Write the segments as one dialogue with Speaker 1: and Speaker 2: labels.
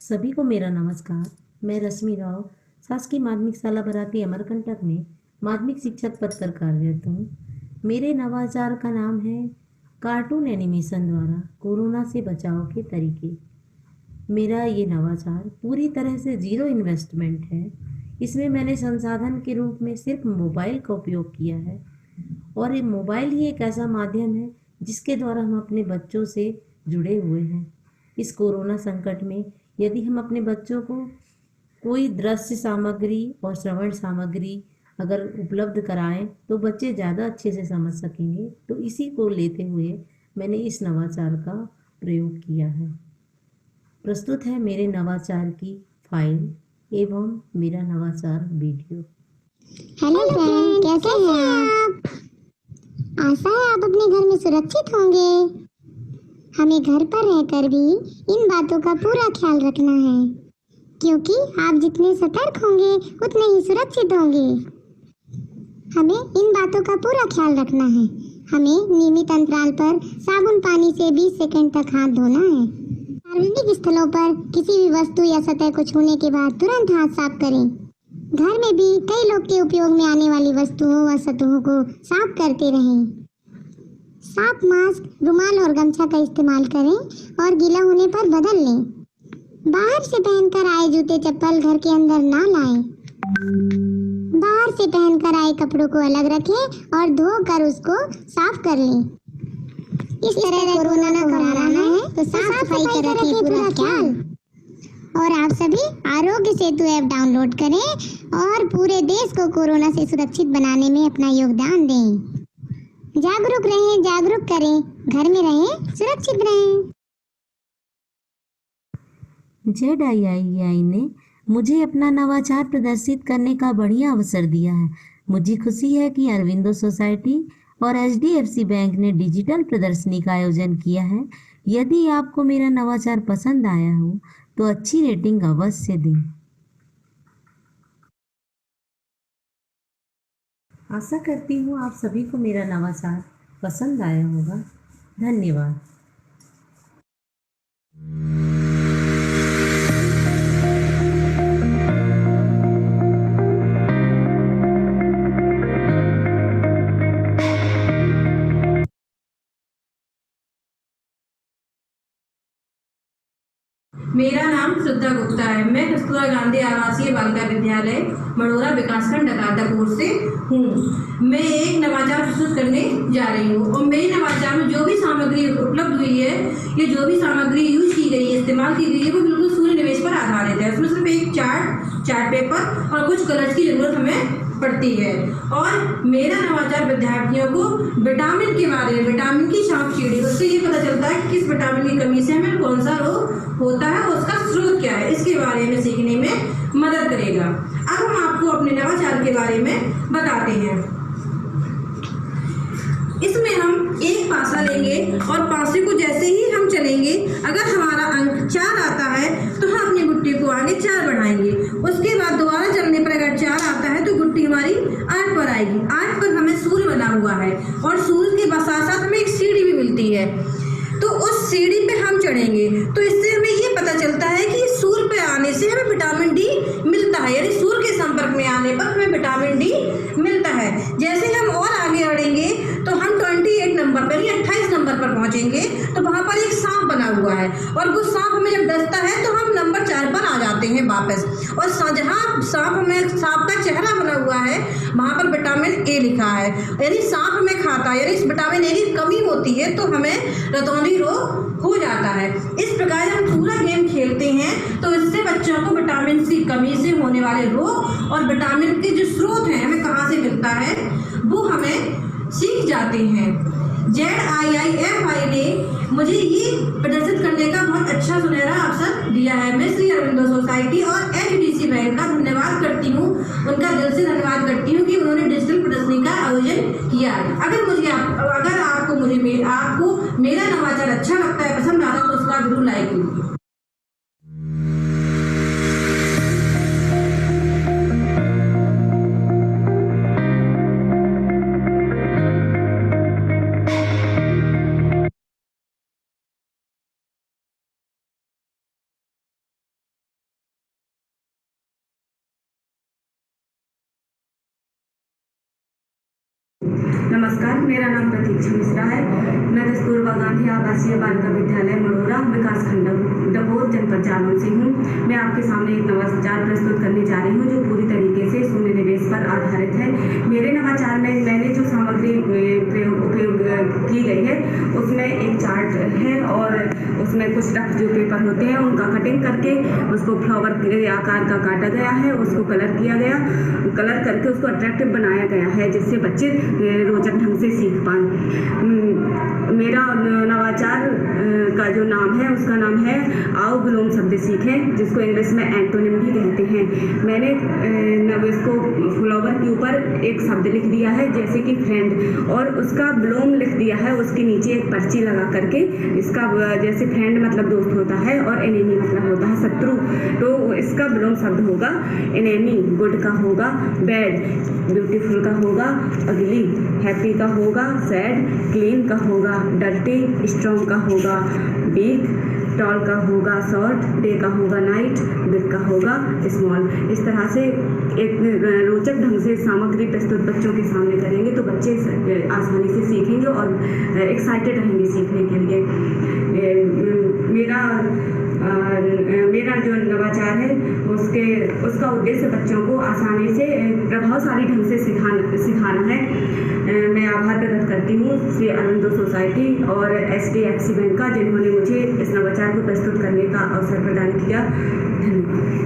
Speaker 1: सभी को मेरा नमस्कार। मैं रश्मि राव शासकीय माध्यमिक शाला बराती अमरकंटक में माध्यमिक शिक्षक पद पर कार्यरत हूँ। मेरे नवाचार का नाम है कार्टून एनिमेशन द्वारा कोरोना से बचाव के तरीके। मेरा ये नवाचार पूरी तरह से ज़ीरो इन्वेस्टमेंट है। इसमें मैंने संसाधन के रूप में सिर्फ मोबाइल का उपयोग किया है और ये मोबाइल ही एक ऐसा माध्यम है जिसके द्वारा हम अपने बच्चों से जुड़े हुए हैं। इस कोरोना संकट में यदि हम अपने बच्चों को कोई दृश्य सामग्री और श्रवण सामग्री अगर उपलब्ध कराएं तो बच्चे ज़्यादा अच्छे से समझ सकेंगे। तो इसी को लेते हुए मैंने इस नवाचार का प्रयोग किया है। प्रस्तुत है मेरे नवाचार की फाइल एवं मेरा नवाचार वीडियो।
Speaker 2: हेलो फ्रेंड, कैसे हैं आप? आशा है आप अपने घर में सुरक्षित होंगे। हमें घर पर रहकर भी इन बातों का पूरा ख्याल रखना है, क्योंकि आप जितने सतर्क होंगे उतने ही सुरक्षित होंगे। हमें इन बातों का पूरा ख्याल रखना है। हमें नियमित अंतराल पर साबुन पानी से 20 सेकंड तक हाथ धोना है। सार्वजनिक स्थलों पर किसी भी वस्तु या सतह को छूने के बाद तुरंत हाथ साफ करें। घर में भी कई लोग के उपयोग में आने वाली वस्तुओं व सतहों को साफ करते रहें। साफ मास्क, रुमाल और गमछा का इस्तेमाल करें और गीला होने पर बदल लें। बाहर से पहनकर आए जूते चप्पल घर के अंदर ना लाएं। बाहर से पहनकर आए कपड़ों को अलग रखें और धोकर उसको साफ कर लें। इस तरह कोरोना को हराना है तो साफ सफाई का रखें पूरा ख्याल। और आप सभी आरोग्य सेतु ऐप डाउनलोड करें और पूरे देश को कोरोना से सुरक्षित बनाने में अपना योगदान दें। जागरूक रहें, जागरूक करें, घर में रहें, सुरक्षित रहें।
Speaker 1: ZIIEI ने मुझे अपना नवाचार प्रदर्शित करने का बढ़िया अवसर दिया है। मुझे खुशी है कि अरविंदो सोसाइटी और HDFC बैंक ने डिजिटल प्रदर्शनी का आयोजन किया है। यदि आपको मेरा नवाचार पसंद आया हो तो अच्छी रेटिंग अवश्य दें। आशा करती हूँ आप सभी को मेरा नवाचार पसंद आया होगा। धन्यवाद।
Speaker 3: मेरा नाम श्रद्धा गुप्ता है। मैं कस्तूरबा गांधी आवासीय बालिका विद्यालय मड़ोरा विकासखंड डकातापुर से हूँ। मैं एक नवाचार प्रस्तुत करने जा रही हूँ और मेरे नवाचार में जो भी सामग्री उपलब्ध हुई है या जो भी सामग्री यूज की गई है, इस्तेमाल की गई है, वो बिल्कुल सूर्य निवेश पर आधारित है। उसमें सिर्फ एक चार्ट पेपर और कुछ कलर्स की जरूरत हमें पड़ती है। और मेरा नवाचार विद्यार्थियों को विटामिन के बारे में, विटामिन की सांपसीढ़ी, उससे ये पता चलता है कि किस विटामिन की कमी से हमें कौन सा रोग होता है और उसका स्रोत क्या है, इसके बारे में सीखने में मदद करेगा। अब हम आपको अपने नवाचार के बारे में बताते हैं। इसमें हम एक पासा लेंगे और पासे को जैसे ही हम चलेंगे, अगर हमारा अंक 4 आता है तो हम अपनी गुट्टी को आगे 4 बढ़ाएंगे। उसके बाद दोबारा चलने पर अगर 4 आता है तो गुट्टी हमारी 8 पर आएगी। 8 पर हमें सूर्य बना हुआ है और सूर्य के साथ साथ हमें एक सीढ़ी भी मिलती है, तो उस सीढ़ी पे हम चढ़ेंगे। तो इससे हमें ये पता चलता है कि सूर्य पे आने से हमें विटामिन डी मिलता है, यानी सूर्य के संपर्क में आने पर हमें विटामिन डी मिलता है। जैसे हम और आगे बढ़ेंगे तो हम 28 नंबर पर या 28 नंबर पर पहुंचेंगे तो वहां पर एक सांप बना हुआ है और वो सांप हमें जब डसता है तो हम नंबर 4 पर आ जाते हैं वापस। और जहाँ सांप का चेहरा बना हुआ है वहां पर विटामिन ए लिखा है, यानी सांप हमें खाता है, यानी इस विटामिन ए की कमी होती है तो हमें रतौंधी रोग हो जाता है। इस प्रकार हम पूरा गेम खेलते हैं तो इससे बच्चों को विटामिन की कमी से होने वाले रोग और विटामिन के जो स्रोत हैं हमें कहाँ से मिलता है वो हमें सीख जाते हैं। ZIIFI ने मुझे ये प्रदर्शित करने का बहुत अच्छा सुनहरा अवसर दिया है। मैं श्री अरविंदो सोसाइटी और HDFC बैंक का धन्यवाद करती हूँ, उनका दिल से धन्यवाद करती हूँ कि उन्होंने डिजिटल प्रदर्शनी का आयोजन किया। अगर आपको मेरा नवाचार अच्छा लगता है, पसंद आता है तो उसका जरूर लाइक कीजिए।
Speaker 4: नमस्कार, मेरा नाम प्रतीक्षा मिश्रा है। मैं कस्तूरबा गांधी आवासीय बालिका विद्यालय मड़ोरा विकासखंड डभोर जनपद जालौन से हूँ। मैं आपके सामने एक नवाचार प्रस्तुत करने जा रही हूँ जो पूरी तरीके से शून्य निवेश पर आधारित है। मेरे नवाचार में मैंने जो सामग्री उपयोग की गई है उसमें एक चार्ट है और उसमें कुछ रफ जो पेपर होते हैं उनका कटिंग करके उसको फ्लावर के आकार का काटा गया है, उसको कलर किया गया, कलर करके उसको अट्रैक्टिव बनाया गया है जिससे बच्चे रोचक ढंग से सीख पाएँ। मेरा नवाचार का जो नाम है उसका नाम है आओ विलोम शब्द सीखें, जिसको इंग्लिश में एंटोनिम भी कहते हैं। मैंने इसको फ्लावर के ऊपर एक शब्द लिख दिया है जैसे कि फ्रेंड, और उसका विलोम लिख दिया है उसके नीचे एक पर्ची लगा करके। इसका जैसे फ्रेंड मतलब दोस्त होता है और एनिमी मतलब होता है शत्रु, तो इसका विलोम शब्द होगा एनिमी। गुड का होगा बैड, ब्यूटीफुल का होगा अगली, हैप्पी का होगा सैड, क्लीन का होगा डर्टी, स्ट्रॉन्ग का होगा वीक, टॉल का होगा शॉर्ट, डे का होगा नाइट, बिग का होगा स्मॉल। इस तरह से एक रोचक ढंग से सामग्री प्रस्तुत बच्चों के सामने करेंगे तो बच्चे आसानी से सीखेंगे और एक्साइटेड रहेंगे सीखने के लिए। मेरा जो नवाचार है उसका उद्देश्य बच्चों को आसानी से प्रभावशाली ढंग से सिखाना है। मैं आभार प्रकट करती हूँ श्री अरविंदो सोसाइटी और HDFC बैंक का, जिन्होंने मुझे इस नवाचार को प्रस्तुत करने का अवसर प्रदान किया। धन्यवाद।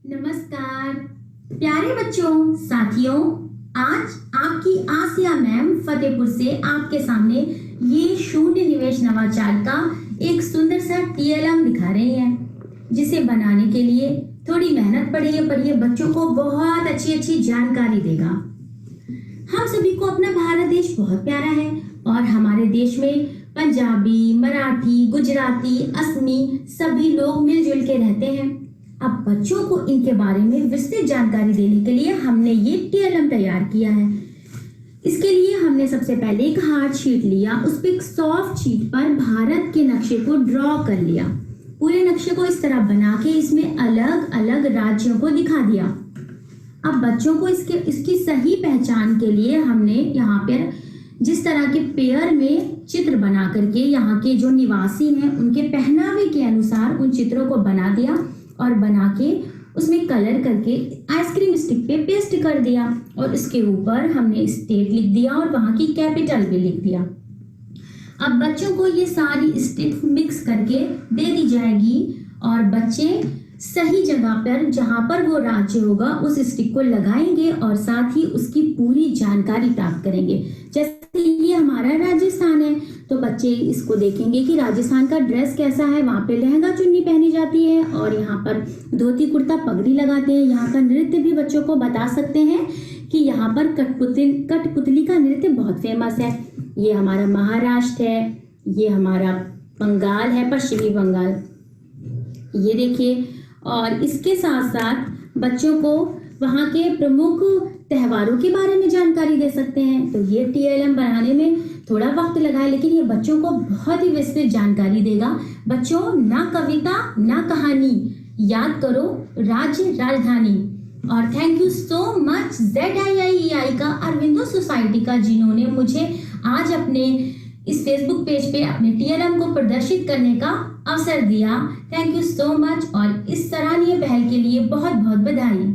Speaker 5: नमस्कार प्यारे बच्चों, साथियों, आज आपकी आसिया मैम फतेहपुर से आपके सामने ये शून्य निवेश नवाचार का एक सुंदर सा TLM दिखा रही हैं, जिसे बनाने के लिए थोड़ी मेहनत पड़ी है पर ये बच्चों को बहुत अच्छी जानकारी देगा। हम सभी को अपना भारत देश बहुत प्यारा है और हमारे देश में पंजाबी, मराठी, गुजराती, असमी सभी लोग मिलजुल के रहते हैं। अब बच्चों को इनके बारे में विस्तृत जानकारी देने के लिए हमने ये TLM तैयार किया है। इसके लिए हमने सबसे पहले एक हार्ड शीट लिया, उस पर एक सॉफ्ट शीट पर भारत के नक्शे को ड्रॉ कर लिया। पूरे नक्शे को इस तरह बना के इसमें अलग अलग राज्यों को दिखा दिया। अब बच्चों को इसकी सही पहचान के लिए हमने यहाँ पर जिस तरह के पेयर में चित्र बना करके यहाँ के जो निवासी हैं उनके पहनावे के अनुसार उन चित्रों को बना दिया और बना के उसमें कलर करके आइसक्रीम स्टिक पे पेस्ट कर दिया और इसके ऊपर हमने स्टेट लिख दिया और वहाँ की कैपिटल भी लिख दिया। अब बच्चों को ये सारी स्टिक मिक्स करके दे दी जाएगी और बच्चे सही जगह पर जहाँ पर वो राज्य होगा उस स्टिक को लगाएंगे और साथ ही उसकी पूरी जानकारी प्राप्त करेंगे। जैसे ये हमारा राजस्थान है तो बच्चे इसको देखेंगे कि राजस्थान का ड्रेस कैसा है, वहाँ पे लहंगा चुन्नी पहनी जाती है और यहाँ पर धोती कुर्ता पगड़ी लगाते हैं। यहाँ का नृत्य भी बच्चों को बता सकते हैं कि यहाँ पर कठपुतली का नृत्य बहुत फेमस है। ये हमारा महाराष्ट्र है, ये हमारा बंगाल है, पश्चिमी बंगाल, ये देखिए। और इसके साथ साथ बच्चों को वहाँ के प्रमुख त्योहारों के बारे में जानकारी दे सकते हैं। तो ये TLM बनाने में थोड़ा वक्त लगा है लेकिन ये बच्चों को बहुत ही विस्तृत जानकारी देगा। बच्चों, ना कविता ना कहानी, याद करो राज्य राजधानी। और thank you so much ZIIEI का, अरविंदो सोसाइटी का, जिन्होंने मुझे आज अपने इस फेसबुक पेज पे अपने TLM को प्रदर्शित करने का अवसर दिया। थैंक यू सो मच और इस सराहनीय पहल के लिए बहुत बहुत बधाई।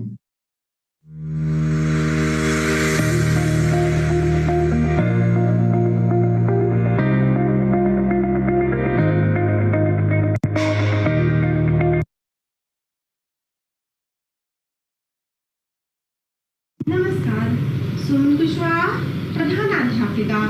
Speaker 6: नमस्कार, सुमन कुशवाहा, प्रधानाध्यापिका,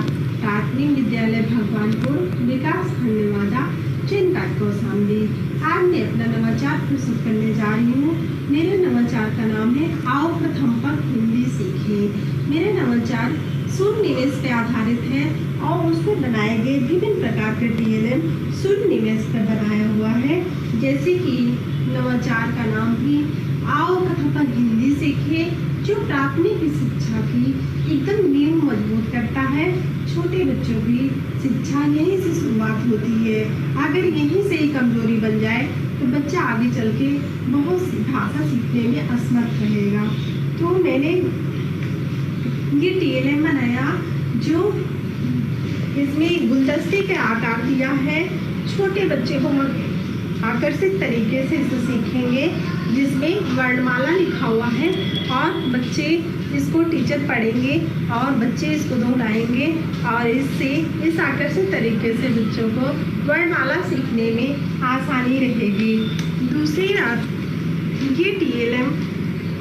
Speaker 6: प्राथमिक विद्यालय भगवानपुर, विकास खंड नवादा, चिनकाट कौशाम्बी। आज मैं अपना नवाचार प्रस्तुत करने जा रही हूँ। मेरे नवाचार का नाम है आओ प्रथम पर हिंदी सीखें। मेरे नवाचार शून्य निवेश पर आधारित है और उस पर बनाए गए विभिन्न प्रकार के TLM शून्य निवेश पर बनाया हुआ है। जैसे कि नवाचार का नाम भी आओ प्रथम पर हिंदी सीखें, जो प्राथमिक शिक्षा की एकदम नींव मजबूत करता है। छोटे बच्चों की शिक्षा यहीं से शुरुआत होती है। अगर यहीं से ही कमजोरी बन जाए तो बच्चा आगे चल के बहुत सी भाषा सीखने में असमर्थ रहेगा। तो मैंने ये TLM बनाया जो इसमें गुलदस्ते के आकार दिया है। छोटे बच्चे को आकर्षित तरीके से इसे सीखेंगे, जिसमें वर्णमाला लिखा हुआ है और बच्चे इसको टीचर पढ़ेंगे और बच्चे इसको दोहराएंगे और इससे इस आकर्षित तरीके से बच्चों को वर्णमाला सीखने में आसानी रहेगी। दूसरी ये TLM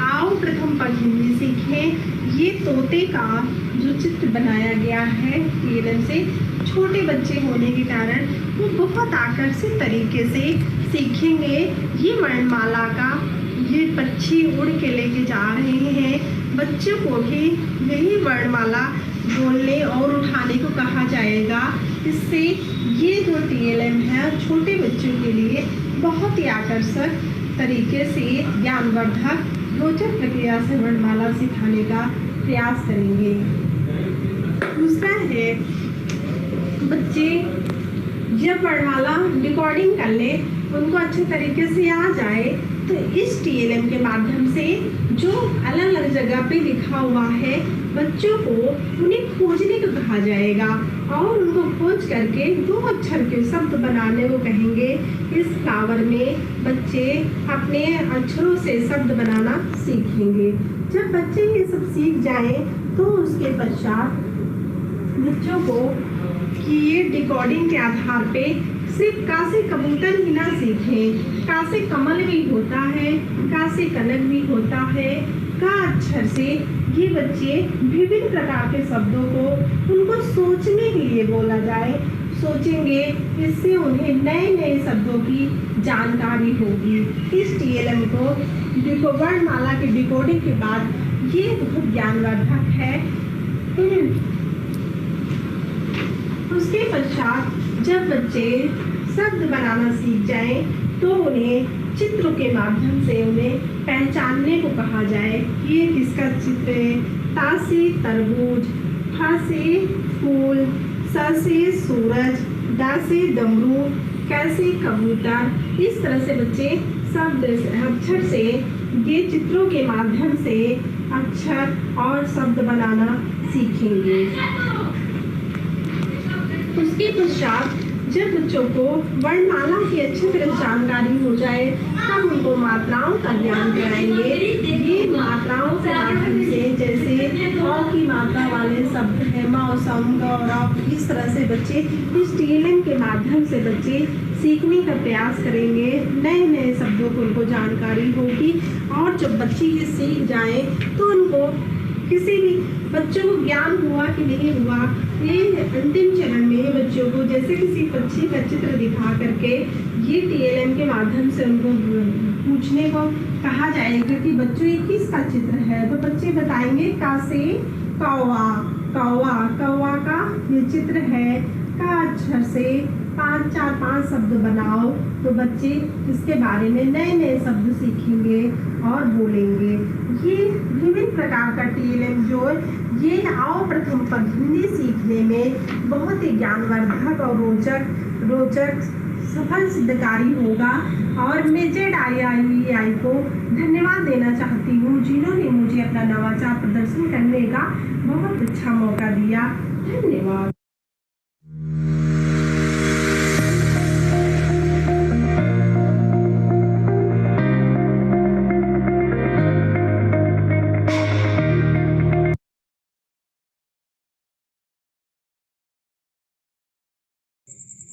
Speaker 6: आओ प्रथम पद हिंदी सीखें। ये तोते का जो चित्र बनाया गया है TLM से, छोटे बच्चे होने के कारण वो बहुत आकर्षित तरीके से सीखेंगे। ये वर्णमाला का ये पक्षी उड़ के लेके जा रहे हैं। बच्चों को भी यही वर्णमाला बोलने और उठाने को कहा जाएगा। इससे ये जो TLM है छोटे बच्चों के लिए बहुत ही आकर्षक तरीके से ज्ञानवर्धक रोचक प्रक्रिया से वर्णमाला सिखाने का प्रयास करेंगे। दूसरा है बच्चे जब वर्णमाला रिकॉर्डिंग कर ले, उनको अच्छे तरीके से आ जाए तो इस TLM के माध्यम से जो अलग अलग जगह पे लिखा हुआ है बच्चों को उन्हें खोजने को कहा जाएगा और उनको खोज करके 2 अक्षर के शब्द बनाने को कहेंगे। इस फ्लावर में बच्चे अपने अक्षरों से शब्द बनाना सीखेंगे। जब बच्चे ये सब सीख जाएं तो उसके पश्चात बच्चों को कि ये डिकोडिंग के आधार पे सिर्फ का से कबूतर ही ना सीखें। का से कमल भी होता है, का से कनक भी होता है। का अक्षर से ये बच्चे विभिन्न प्रकार के शब्दों को उनको सोचने के लिए बोला जाए, सोचेंगे। इससे उन्हें नए नए शब्दों की जानकारी होगी। इस TLM को वर्णमाला की डिकोडिंग के बाद ये बहुत ज्ञानवर्धक है। उसके पश्चात जब बच्चे शब्द बनाना सीख जाएं तो उन्हें चित्रों के माध्यम से उन्हें पहचानने को कहा जाए कि ये किसका चित्र है। ता से तरबूज, फा से फूल, स से सूरज, डा से डमरू, क से कबूतर। इस तरह से बच्चे शब्द अक्षर से ये चित्रों के माध्यम से अक्षर और शब्द बनाना सीखेंगे। उसके पश्चात जब बच्चों को वर्णमाला की अच्छी तरह जानकारी हो जाए तब उनको मात्राओं का ज्ञान कराएंगे। ये मात्राओं के माध्यम से जैसे क की मात्रा वाले शब्द है मौसम, गौरव, इस तरह से बच्चे इस TLM के माध्यम से बच्चे सीखने का प्रयास करेंगे। नए नए शब्दों को उनको जानकारी होगी और जब बच्चे ये सीख जाए तो उनको किसी भी बच्चों को ज्ञान हुआ कि नहीं हुआ, ये अंतिम चरण में बच्चों को जैसे किसी पक्षी का चित्र दिखा करके ये TLM के माध्यम से उनको पूछने को कहा जाएगा कि बच्चों ये किसका चित्र है। तो बच्चे बताएंगे का से कौवा, कौवा, कौवा का ये चित्र है। का अक्षर से 5 शब्द बनाओ। तो बच्चे इसके बारे में नए नए शब्द सीखेंगे और बोलेंगे। ये विभिन्न प्रकार का TLM जो ये आओ प्रथम पद हिंदी सीखने में बहुत ही ज्ञानवर्धक और रोचक सफल सिद्धकारी होगा। और मैं ZIIEI को धन्यवाद देना चाहती हूँ जिन्होंने मुझे अपना नवाचार प्रदर्शन करने का बहुत अच्छा मौका दिया। धन्यवाद।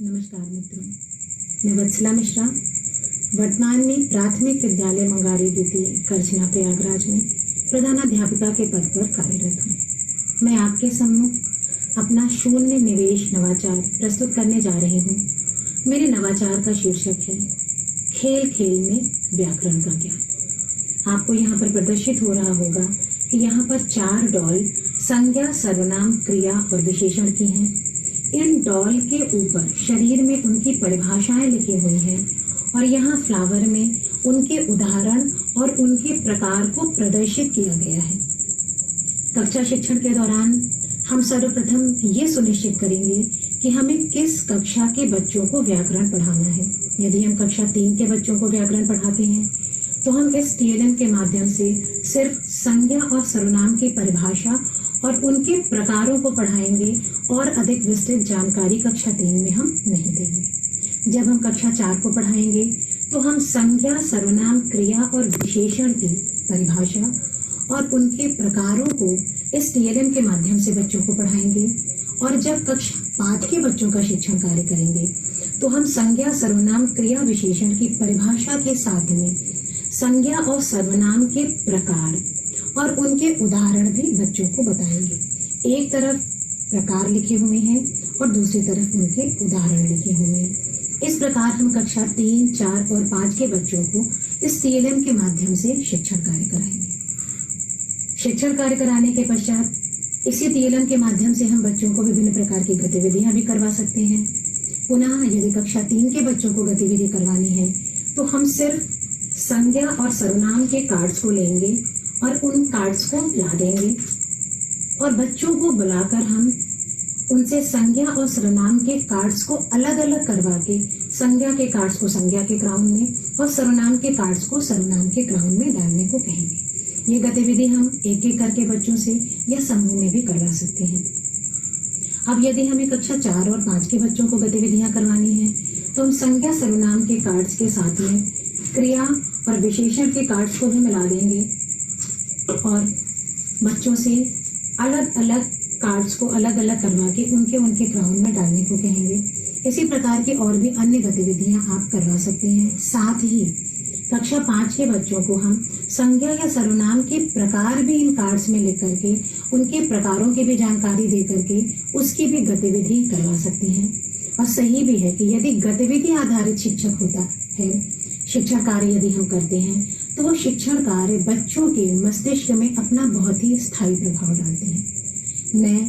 Speaker 1: नमस्कार मित्रों, मैं वत्सला मिश्रा वर्तमान में प्राथमिक विद्यालय मंगारी द्वितीय करछना प्रयागराज में प्रधानाध्यापिका के पद पर कार्यरत हूँ। मैं आपके सम्मुख अपना शून्य निवेश नवाचार प्रस्तुत करने जा रही हूँ। मेरे नवाचार का शीर्षक है खेल खेल में व्याकरण का ज्ञान। आपको यहाँ पर प्रदर्शित हो रहा होगा कि यहाँ पर 4 डॉल संज्ञा, सर्वनाम, क्रिया और विशेषण की हैं। इन डॉल के ऊपर शरीर में उनकी परिभाषाएं लिखी हुई हैं और यहाँ फ्लावर में
Speaker 7: उनके उदाहरण और उनके प्रकार को प्रदर्शित किया गया है। कक्षा शिक्षण के दौरान हम सर्वप्रथम ये सुनिश्चित करेंगे कि हमें किस कक्षा के बच्चों को व्याकरण पढ़ाना है। यदि हम कक्षा 3 के बच्चों को व्याकरण पढ़ाते हैं तो हम इस TLM के माध्यम से सिर्फ संज्ञा और सर्वनाम की परिभाषा और उनके प्रकारों को पढ़ाएंगे और अधिक विस्तृत जानकारी कक्षा 3 में हम नहीं देंगे। जब हम कक्षा 4 को पढ़ाएंगे तो हम संज्ञा, सर्वनाम, क्रिया और विशेषण की परिभाषा और उनके प्रकारों को इस TLM के माध्यम से बच्चों को पढ़ाएंगे। और जब कक्षा 5 के बच्चों का शिक्षण कार्य करेंगे तो हम संज्ञा, सर्वनाम, क्रिया, विशेषण की परिभाषा के साथ में संज्ञा और सर्वनाम के प्रकार और उनके उदाहरण भी बच्चों को बताएंगे। एक तरफ प्रकार लिखे हुए हैं और दूसरी तरफ उनके उदाहरण लिखे हुए हैं। इस प्रकार हम कक्षा 3, 4 और 5 के बच्चों को इस TLM के माध्यम से शिक्षण कार्य कराएंगे। शिक्षण कार्य कराने के पश्चात इसी TLM के माध्यम से हम बच्चों को विभिन्न प्रकार की गतिविधियां भी करवा सकते हैं। पुनः यदि कक्षा 3 के बच्चों को गतिविधि करवानी है तो हम सिर्फ संज्ञा और सर्वनाम के कार्ड्स को लेंगे और उन कार्ड्स को ला देंगे और बच्चों को बुलाकर हम उनसे संज्ञा और सर्वनाम के कार्ड्स को अलग अलग करवा के संज्ञा के कार्ड्स को संज्ञा के ग्राउंड में और सर्वनाम के कार्ड्स को सर्वनाम के ग्राउंड में डालने को कहेंगे। ये गतिविधि हम एक एक करके बच्चों से या समूह में भी करवा सकते हैं। अब यदि हमें कक्षा 4 और 5 के बच्चों को गतिविधियां करवानी है तो हम संज्ञा, सर्वनाम के कार्ड्स के साथ में क्रिया और विशेषण के कार्ड्स को भी मिला देंगे और बच्चों से अलग अलग कार्ड्स को अलग अलग करवा के उनके ग्राउंड में डालने को कहेंगे। इसी प्रकार की और भी अन्य गतिविधियां आप करवा सकते हैं। साथ ही कक्षा 5 के बच्चों को हम संज्ञा या सर्वनाम के प्रकार भी इन कार्ड्स में लिख करके उनके प्रकारों की भी जानकारी दे करके उसकी भी गतिविधि करवा सकते हैं। और सही भी है कि यदि गतिविधि आधारित शिक्षक होता है, शिक्षण कार्य यदि हम करते हैं तो वो शिक्षण कार्य बच्चों के मस्तिष्क में अपना बहुत ही स्थायी प्रभाव डालते हैं। मैं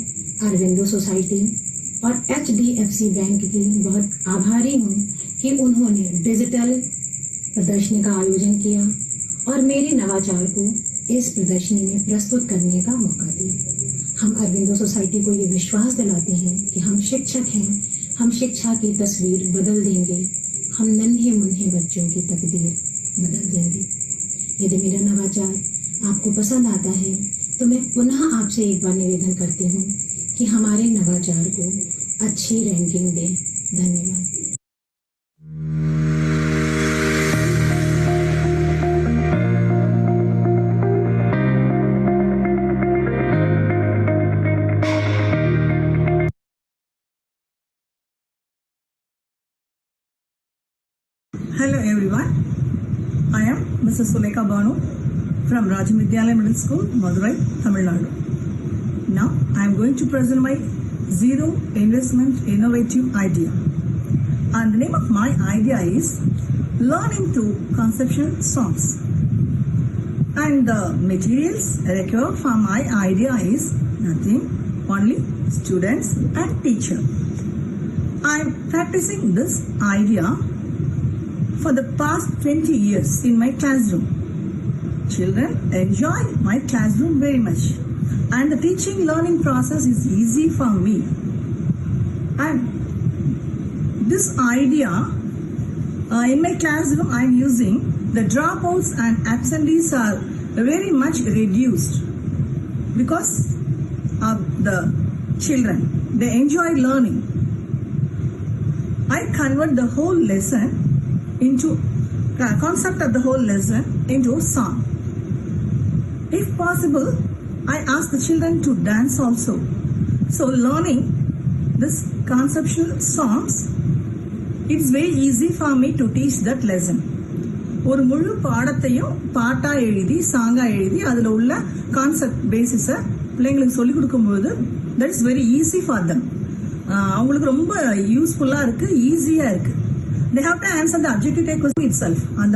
Speaker 7: अरविंदो सोसाइटी और HDFC बैंक की बहुत आभारी हूँ कि उन्होंने डिजिटल प्रदर्शनी का आयोजन किया और मेरे नवाचार को इस प्रदर्शनी में प्रस्तुत करने का मौका दिया। हम अरविंदो सोसाइटी को ये विश्वास दिलाते हैं कि हम शिक्षक हैं, हम शिक्षा की तस्वीर बदल देंगे, हम नन्हे मुन्हे बच्चों की तकदीर बदल देंगे। यदि मेरा नवाचार आपको पसंद आता है तो मैं पुनः आपसे एक बार निवेदन करती हूँ कि हमारे नवाचार को अच्छी रैंकिंग दें। धन्यवाद।
Speaker 8: Hello everyone, I am Mrs. Sulekha Banu from Rajamidyalaya Middle School, Madurai, Tamil Nadu. Now I am going to present my Zero Investment Innovative Idea. And the name of my idea is Learning Through Conceptual Songs. And the materials required for my idea is nothing, only students and teacher. I am practicing this idea for the past 20 years in my classroom. Children enjoy my classroom very much and the teaching learning process is easy for me. And this idea in my classroom I am using the dropouts and absentees are very much reduced because of the children. They enjoy learning. I convert the whole lesson into the concept of the whole lesson into a song. If possible, I ask the children to dance also. So learning this conceptual songs, it's very easy for me to teach that lesson. ஒரு முழு பாடத்தையும் பாட்டா எழுதி சாங்கா எழுதி அதில் உள்ள concept பேசிஸை பிள்ளைங்களுக்கு சொல்லிக் கொடுக்கும்போது that is very easy for them. அவங்களுக்கு ரொம்ப யூஸ்ஃபுல்லாக இருக்குது, ஈஸியாக இருக்குது. They have to answer the adjective type question itself. அந்த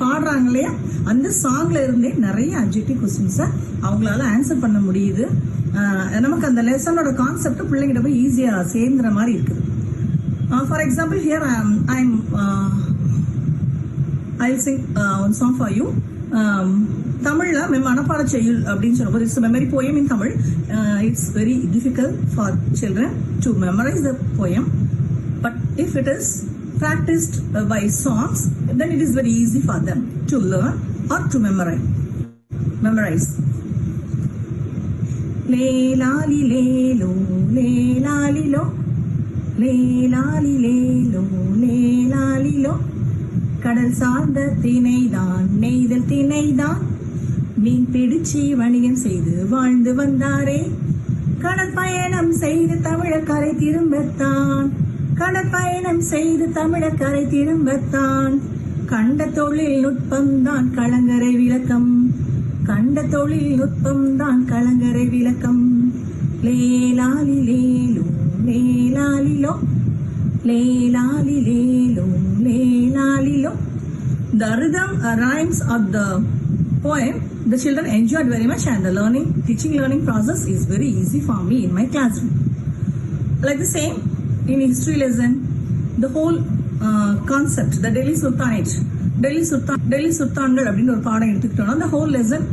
Speaker 8: பாடுறாங்க இல்லையா, அந்த சாங்ல இருந்தே நிறைய adjective questions அவங்களால ஆன்சர் பண்ண முடியுது. நமக்கு அந்த லெசனோட கான்செப்ட் பிள்ளைங்கிட்ட போய் ஈஸியா சேர்ந்துற மாதிரி இருக்குது. For example here I am I'll sing one song for you. தமிழ்ல மனப்பாட செய்யுள் அப்படின்னு சொல்லும்போது it's memory poem in Tamil. It's very difficult for children to memorise the poem, but if it is practiced by songs, then it is very easy for them to learn or to memorize. Le lali le lo, le lali lo, le lali le lo, le lali lo. கடல் சார்ந்த திணைதான் நெய்தல் திணைதான், மீன் பிடிச்சி வணிகம் செய்து வாழ்ந்து வந்தாரே. கடற்பயணம் செய்து தமிழர் கரை திரும்பத்தான், கடற்பயணம் செய்து தமிழர் கரை திரும்பத்தான். கண்ட தொழில் நுட்பம்தான் கலங்கரை விளக்கம், கண்ட தொழில் நுட்பம்தான் கலங்கரை விளக்கம். லேலாலி லேலோ லேலாலிலோ, லேலாலி லேலோ லேலாலிலோ. The rhythm rhymes of the poem the children enjoyed very much, and the teaching learning process is very easy for me in my classroom. Like the same in history lesson, the whole concept, the Delhi Sultanate, Delhi Sultangal அப்படின்ற ஒரு பாடம் எடுத்துக்கிட்டோம்னா the whole lesson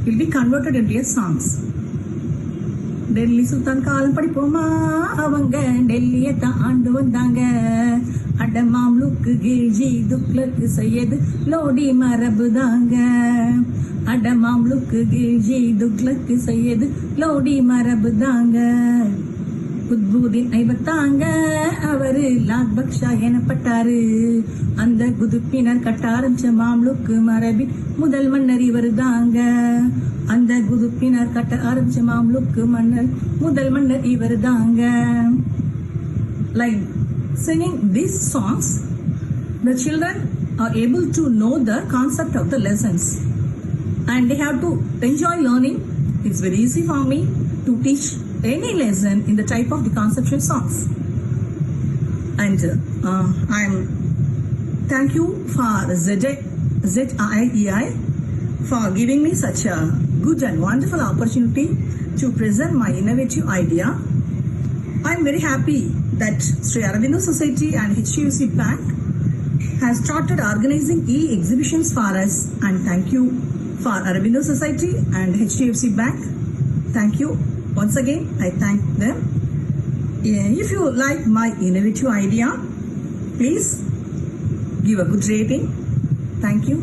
Speaker 8: will be converted into a songs. Delhi சுல்தான் காலம் படிப்போமா, அவங்க டெல்லியை தான் ஆண்டு வந்தாங்க. அட மாம்லுக்கு கில்ஜி துக்ளக்கு சையது லோடி மரபு தாங்க, அட மாம்லுக்கு கில்ஜி துக்ளக்கு சையது லோடி மரபு தாங்க. குத்புதீன் ஐபத்தாங்க அவரு லாக் பக்ஷா எனப்பட்டாரு, அந்த குதுப்பினர் கட்ட ஆரம்பிச்ச மாம்லுக்கு மரபின் முதல் மன்னர் இவரு தாங்க, அந்த குதுப்பினர் கட்ட ஆரம்பிச்ச மாம்லுக்கு முதல் மன்னர் இவரு தாங்க. Like singing these songs, the children are able to know the concept of the lessons, and they have to enjoy learning. It's very easy for me to teach any lesson in the type of the conceptual songs. And thank you for ZIEI for giving me such a good and wonderful opportunity to present my innovative idea. I'm very happy that Sri Aurobindo Society and HDFC Bank has started organizing e-exhibitions for us, and thank you for Aurobindo Society and HDFC Bank. Thank you. Once again, I thank them. If you like my innovative idea, please give a good rating. Thank you.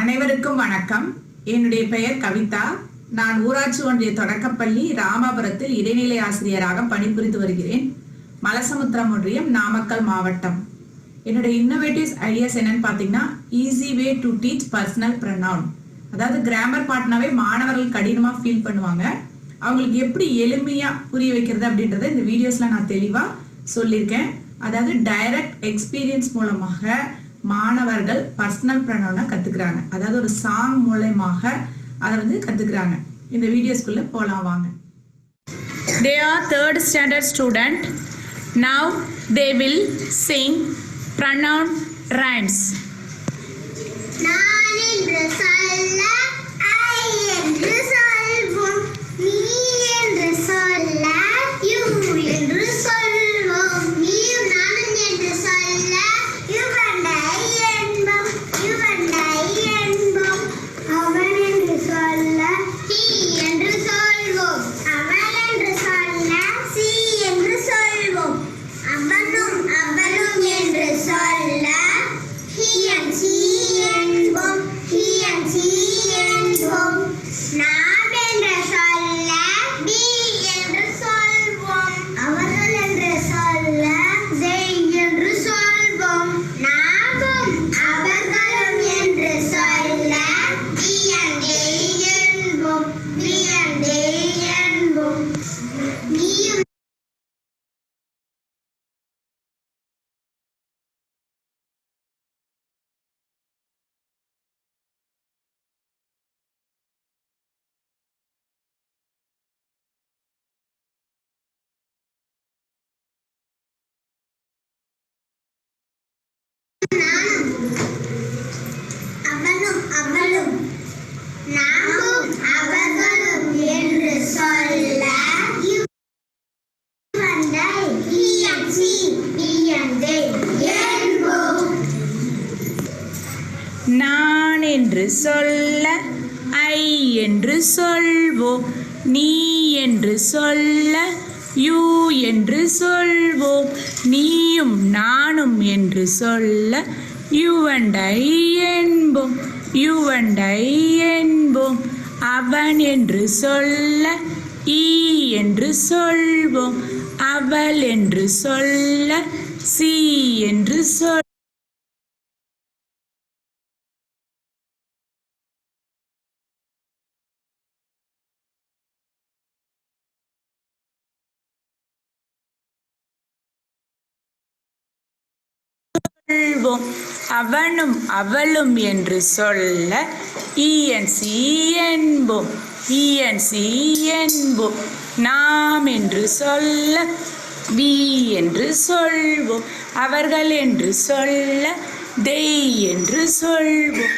Speaker 9: அனைவருக்கும் வணக்கம். என்னுடைய பெயர் கவிதா. நான் ஊராட்சி ஒன்றிய தொடக்கப்பள்ளி ராமாபுரத்தில் இடைநிலை ஆசிரியராக பணிபுரிந்து வருகிறேன். மலசமுத்திரம் ஒன்றியம், நாமக்கல் மாவட்டம். என்னுடைய இன்னோவேட்டிவ் ஐடியாஸ் என்னன்னு பார்த்தீங்கன்னா, easy way to teach personal pronoun. அதாவது கிராமர் பார்ட்னாவே மாணவர்கள் கடினமாக ஃபீல் பண்ணுவாங்க. அவங்களுக்கு எப்படி எளிமையாக புரிய வைக்கிறது அப்படின்றத இந்த வீடியோஸில் நான் தெளிவாக சொல்லியிருக்கேன். அதாவது டைரக்ட் எக்ஸ்பீரியன்ஸ் மூலமாக மாணவர்கள் பர்சனல் ப்ரொனவுனை கற்றுக்குறாங்க. அதாவது ஒரு சாங் மூலமாக அதை கற்றுக்குறாங்க. இந்த வீடியோஸ்குள்ளே போகலாம் வாங்க. They are third standard student. Now they will sing pronoun rhymes.
Speaker 2: நான் என்று சொல்ல ஐ என்று சொல்வோம், நீ என்று சொல்ல யூ என்று சொல்வோம், நீயும் நானும் என்று சொல்ல யுவண்டை என்போம், யுவண்டை என்போம். அவன் என்று சொல்ல ஹி என்று சொல்வோம், அவள் என்று சொல்ல சி என்று சொல்வோம், அவனும் அவளும் என்று சொல்ல he and she என்போம், he and she என்போம். நான் அவனும் அவளும் நாமும் அவர்களும் என்று சொல்ல இவனை இயற்றி இயந்தே என்போம்.
Speaker 9: நான் என்று சொல்ல ஐ என்று சொல்வோம். நீ என்று சொல்ல யூ என்று சொல்வோம். நீயும் நானும் என்று சொல்ல யூ அண்ட் ஐ என்போம். யூ அண்ட் ஐ என்போம். அவன் என்று சொல்ல ஈ என்று சொல்வோம். அவள் என்று சொல்ல சி என்று சொல். அவனும் அவளும் என்று சொல்ல இஎன்சி என்போம். இஎன்சி என்போம். நாம் என்று சொல்ல வி என்று சொல்வோம். அவர்கள் என்று சொல்ல தெய் என்று சொல்வோம்.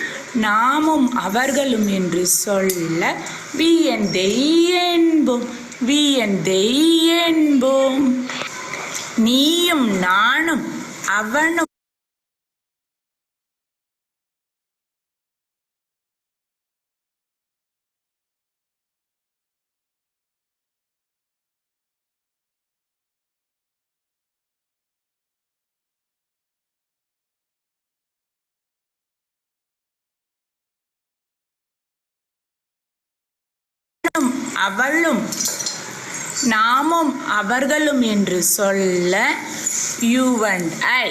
Speaker 9: நாமும் அவர்களும் என்று சொல்ல வி என் தெய் என்போம். வி என் தெய் என்போம். நீயும் நானும் அவனும் அவளும் நாமும் அவர்களும் என்று சொல்ல you and I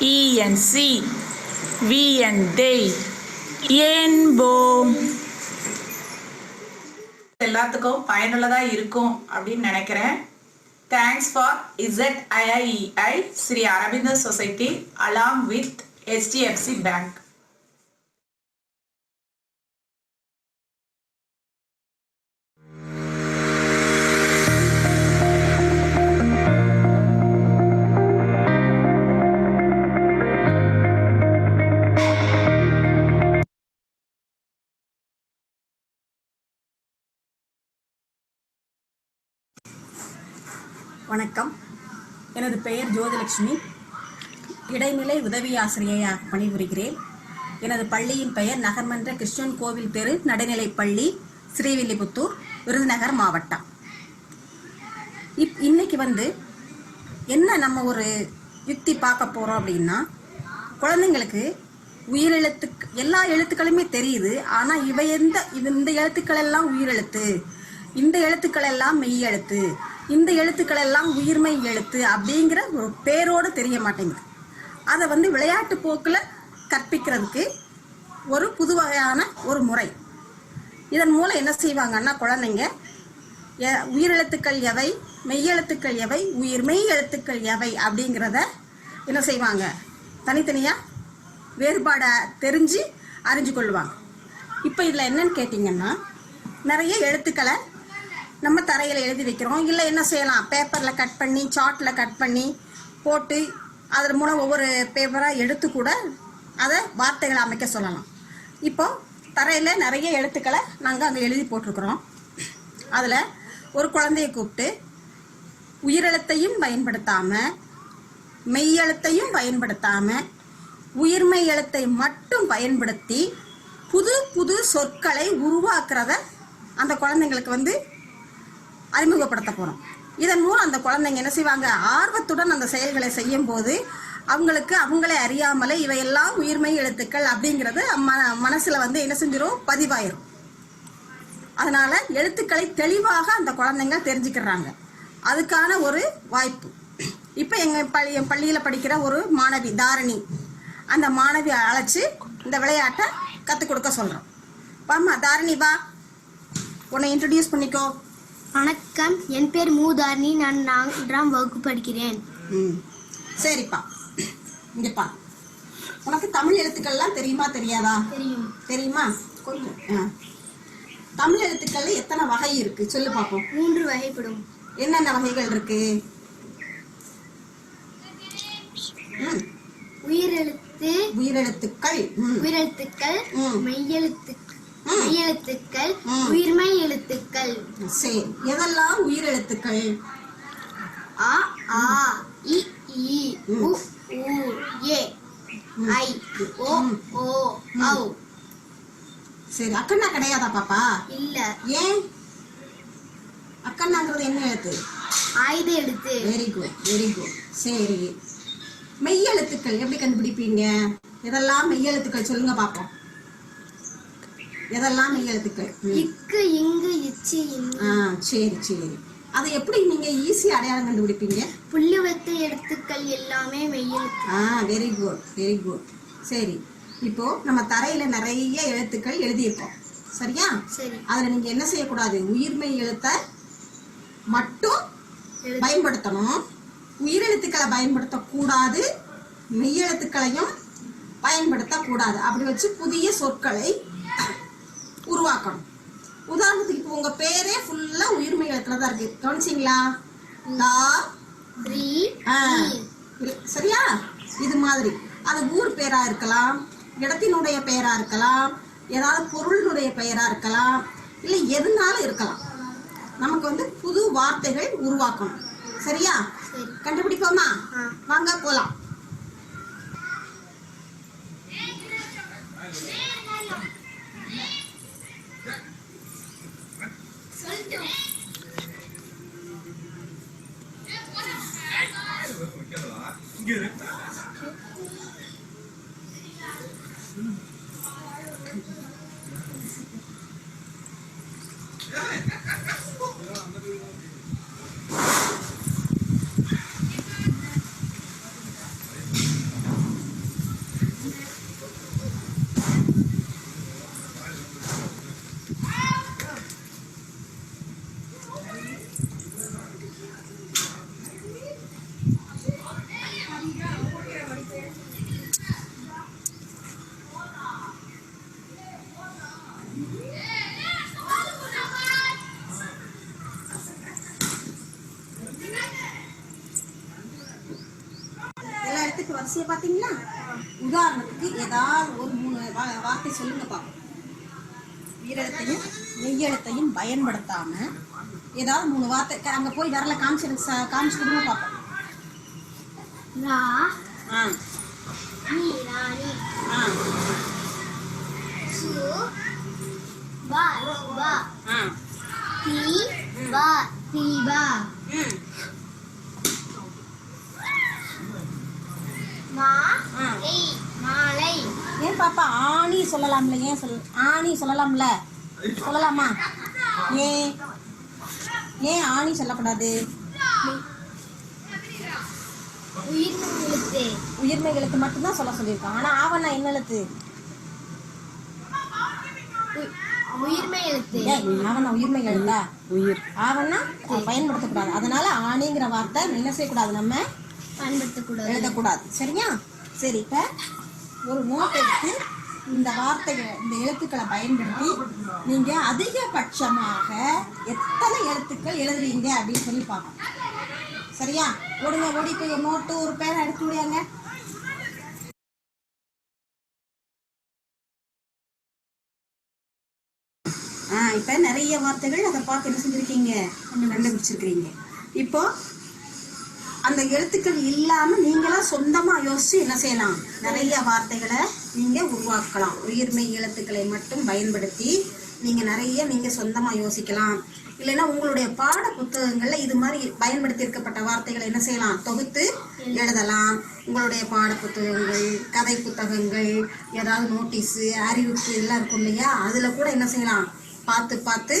Speaker 9: he and she we and they என்போம். எல்லாத்துக்கும் பயனுள்ளதா இருக்கும் அப்படின்னு நினைக்கிறேன். Thanks for ZIIEI Sri Aurobindo society along with HDFC bank.
Speaker 10: வணக்கம். எனது பெயர் ஜோதிலட்சுமி. இடைநிலை உதவி ஆசிரியையாக பணிபுரிகிறேன். எனது பள்ளியின் பெயர் நகர்மன்ற கிறிஸ்டியன் கோவில் தெரு நடுநிலைப்பள்ளி, ஸ்ரீவில்லிபுத்தூர், விருதுநகர் மாவட்டம். இன்னைக்கு என்ன நம்ம ஒரு யுக்தி பார்க்க போகிறோம் அப்படின்னா, குழந்தைங்களுக்கு எல்லா எழுத்துக்களுமே தெரியுது. ஆனால் இந்த எழுத்துக்கள் எல்லாம் உயிரெழுத்து, இந்த எழுத்துக்கள் எல்லாம் மெய்யெழுத்து, இந்த எழுத்துக்கள் எல்லாம் உயிர்மெய் எழுத்து அப்படிங்கிற ஒரு பேரோடு தெரிய மாட்டேங்குது. அதை விளையாட்டு போக்கில் கற்பிக்கிறதுக்கு ஒரு புது வகையான ஒரு முறை. இதன் மூலம் என்ன செய்வாங்கன்னா, குழந்தைங்க உயிரெழுத்துக்கள் எவை, மெய்யெழுத்துக்கள் எவை, உயிர்மெய் எழுத்துக்கள் எவை அப்படிங்கிறத என்ன செய்வாங்க, தனித்தனியாக வேறுபாடை தெரிஞ்சு அறிஞ்சு கொள்வாங்க. இப்போ இதில் என்னன்னு கேட்டிங்கன்னா, நிறைய எழுத்துக்களை நம்ம தரையில் எழுதி வைக்கிறோம். இல்லை என்ன செய்யலாம், பேப்பரில் கட் பண்ணி சார்ட்டில் கட் பண்ணி போட்டு அதன் மூலம் ஒவ்வொரு பேப்பராக எடுத்து கூட அதை வார்த்தைகளை அமைக்க சொல்லலாம். இப்போது தரையில் நிறைய எழுத்துக்களை நாங்கள் அங்கே எழுதி போட்டிருக்கிறோம். அதில் ஒரு குழந்தையை கூப்பிட்டு உயிரெழுத்தையும் பயன்படுத்தாமல் மெய்யெழுத்தையும் பயன்படுத்தாமல் உயிர்மெய் எழுத்தை மட்டும் பயன்படுத்தி புது புது சொற்களை உருவாக்குறத அந்த குழந்தைங்களுக்கு அறிமுகப்படுத்த போகிறோம். இதன் மூலம் அந்த குழந்தைங்க என்ன செய்வாங்க, ஆர்வத்துடன் அந்த செயல்களை செய்யும் போது அவங்களுக்கு அவங்களே அறியாமலே இவையெல்லாம் உயிர்மெய் எழுத்துக்கள் அப்படிங்கிறது மனசில் என்ன செஞ்சிடும், பதிவாயிரும். அதனால் எழுத்துக்களை தெளிவாக அந்த குழந்தைங்க தெரிஞ்சுக்கிறாங்க. அதுக்கான ஒரு வாய்ப்பு. இப்போ என் பள்ளியில் படிக்கிற ஒரு மாணவி தாரணி, அந்த மாணவி அழைச்சி இந்த விளையாட்டை கற்றுக் கொடுக்க சொல்கிறோம். வாம்மா தாரணி, வா, உன்னை இன்ட்ரடியூஸ் பண்ணிக்கோ.
Speaker 2: வணக்கம், என் பேர் மூதாரணி. நான் 4ஆம் வகுப்பு படிக்கிறேன்.
Speaker 10: சரிப்பா, இங்கப்பா, உனக்கு தமிழ் எழுத்துக்கள்லாம் தெரியுமா தெரியாதா? தெரியுமா? கொஞ்சம். தமிழ் எழுத்துக்கள்ல எத்தனை வகை இருக்கு சொல்லு பார்ப்போம்.
Speaker 2: 3 வகைப்படும்.
Speaker 10: என்னென்ன வகைகள் இருக்கு?
Speaker 2: உயிரெழுத்து
Speaker 10: உயிரெழுத்துக்கள்.
Speaker 2: உயிரெழுத்துக்கள் மெய்யெழுத்துக்கள் உயிர்மெய் எழுத்துக்கள்.
Speaker 10: சரி, எதெல்லாம் உயிரெழுத்துக்கள்?
Speaker 2: அ ஆ இ ஈ உ ஊ ஏ ஐ ஓ ஓ ஔ.
Speaker 10: சரி, அக்கண்ணா கிடையாதா பாப்பா?
Speaker 2: இல்ல.
Speaker 10: ஏன்? அக்கண்ணாங்கிறது என்ன எழுத்து?
Speaker 2: ஆயுத எழுத்து.
Speaker 10: Very good, very good. சரி, மெய்யெழுத்துக்கள் எப்படி கண்டுபிடிப்பீங்க? எதெல்லாம் மெய்யெழுத்துக்கள் சொல்லுங்க பாப்போம். எதெல்லாம் மெய்யெழுத்துக்கள்?
Speaker 2: இக்கு இங்கு இச்சு இன்னு.
Speaker 10: சரி சரி, அதை எப்படி நீங்க ஈஸியா அடையாளம் கண்டுபிடிப்பீங்க?
Speaker 2: புள்ளி வைத்த எழுத்துக்கள் எல்லாமே மெய்யெழுத்து.
Speaker 10: Very good, very good. சரி, இப்போ நம்ம தரையில நிறைய எழுத்துக்கள் எழுதியிருக்கோம், சரியா?
Speaker 2: சரி.
Speaker 10: அதுல நீங்க என்ன செய்யக்கூடாது? உயிர்மெய் எழுத்தை மட்டும் பயன்படுத்தணும். உயிரெழுத்துக்களை பயன்படுத்தக்கூடாது, மெய்யெழுத்துக்களையும் பயன்படுத்தக்கூடாது. அப்படி வச்சு புதிய சொற்களை உருவாக்கணும். உதாரணத்துக்கு இப்போ உங்க பேரே ஃபுல்லா உயிர்மெய் எழுத்துல தான் இருக்கு, கவனிச்சிங்களா? லா
Speaker 2: ரி
Speaker 10: சரியா? இது மாதிரி அது ஊர் பேரா இருக்கலாம், இடத்தினுடைய பெயரா இருக்கலாம், ஏதாவது பொருளினுடைய பெயரா இருக்கலாம், இல்லை எதுனாலும் இருக்கலாம். நமக்கு வந்து புது வார்த்தைகள் உருவாக்கணும், சரியா? கண்டுபிடிப்போமா? வாங்க போலாம். வரிசையை பாத்தீங்களா? உதாரணத்துக்கு ஏதாவது ஒரு 3 வார்த்தை சொல்லுங்க பாப்போம். உயிரெழுத்தையும் மெய்யெழுத்தையும் பயன்படுத்தாம ஏதாவது 3 வார்த்தை அங்க போய் வரல காமிச்சு கொடுங்க பாப்போம்.
Speaker 2: ரா
Speaker 10: ஆ
Speaker 2: நீ ராணி.
Speaker 10: ஆ
Speaker 2: சு பா சுபா.
Speaker 10: ஆ
Speaker 2: தி பா தீபா. மாலை.
Speaker 10: ஏன் பாப்பா ஆணி சொல்லலாம்ல? ஏன் ஆணி சொல்லலாம்ல? சொல்லலாமா? ஏன் ஆணி சொல்லக்கூடாது? உயிர்மெய் எழுத்து மட்டும்தான் சொல்ல சொல்லியிருக்காங்க. ஆனா ஆவண்ணா என்ன எழுத்து?
Speaker 2: உயிர்மெய் எழுத்து.
Speaker 10: ஆவண்ணா உயிர்மெய் எழுத்தா? ஆவண்ணா பயன்படுத்தக்கூடாது. அதனால ஆணிங்கிற வார்த்தை என்ன செய்யக்கூடாது? நம்ம
Speaker 2: பயன்படுத்தக்கூடாது,
Speaker 10: எழுதக்கூடாது, சரியா? சரி, இப்ப ஒரு நோட் எடுத்து இந்த வார்த்தைகளை, இந்த எழுத்துக்களை பயன்படுத்தி நீங்க அதிகபட்சமாக எத்தனை எழுத்துக்கள் எழுதுறீங்க அப்படின்னு சொல்லி பார்க்கணும், சரியா? ஓடுங்க, ஓடி போய் ஒரு நோட்டு ஒரு பேரை எடுத்து விடியாங்க. இப்ப நிறைய வார்த்தைகள் அதை பார்த்து என்ன செஞ்சிருக்கீங்க? கண்டுபிடிச்சிருக்கிறீங்க. இப்போ அந்த எழுத்துக்கள் இல்லாம நீங்களா சொந்தமா யோசிச்சு என்ன செய்யலாம்? நிறைய வார்த்தைகளை நீங்க உருவாக்கலாம். உயிர்மெய் எழுத்துக்களை மட்டும் பயன்படுத்தி நீங்க சொந்தமா யோசிக்கலாம். இல்லைன்னா உங்களுடைய பாட புத்தகங்கள்ல இது மாதிரி பயன்படுத்தி இருக்கப்பட்ட வார்த்தைகளை என்ன செய்யலாம்? தொகுத்து எழுதலாம். உங்களுடைய பாட புத்தகங்கள், கதை புத்தகங்கள், ஏதாவது நோட்டீஸு, அறிவிப்பு எல்லாம் இருக்கும் இல்லையா? அதுல கூட என்ன செய்யலாம்? பார்த்து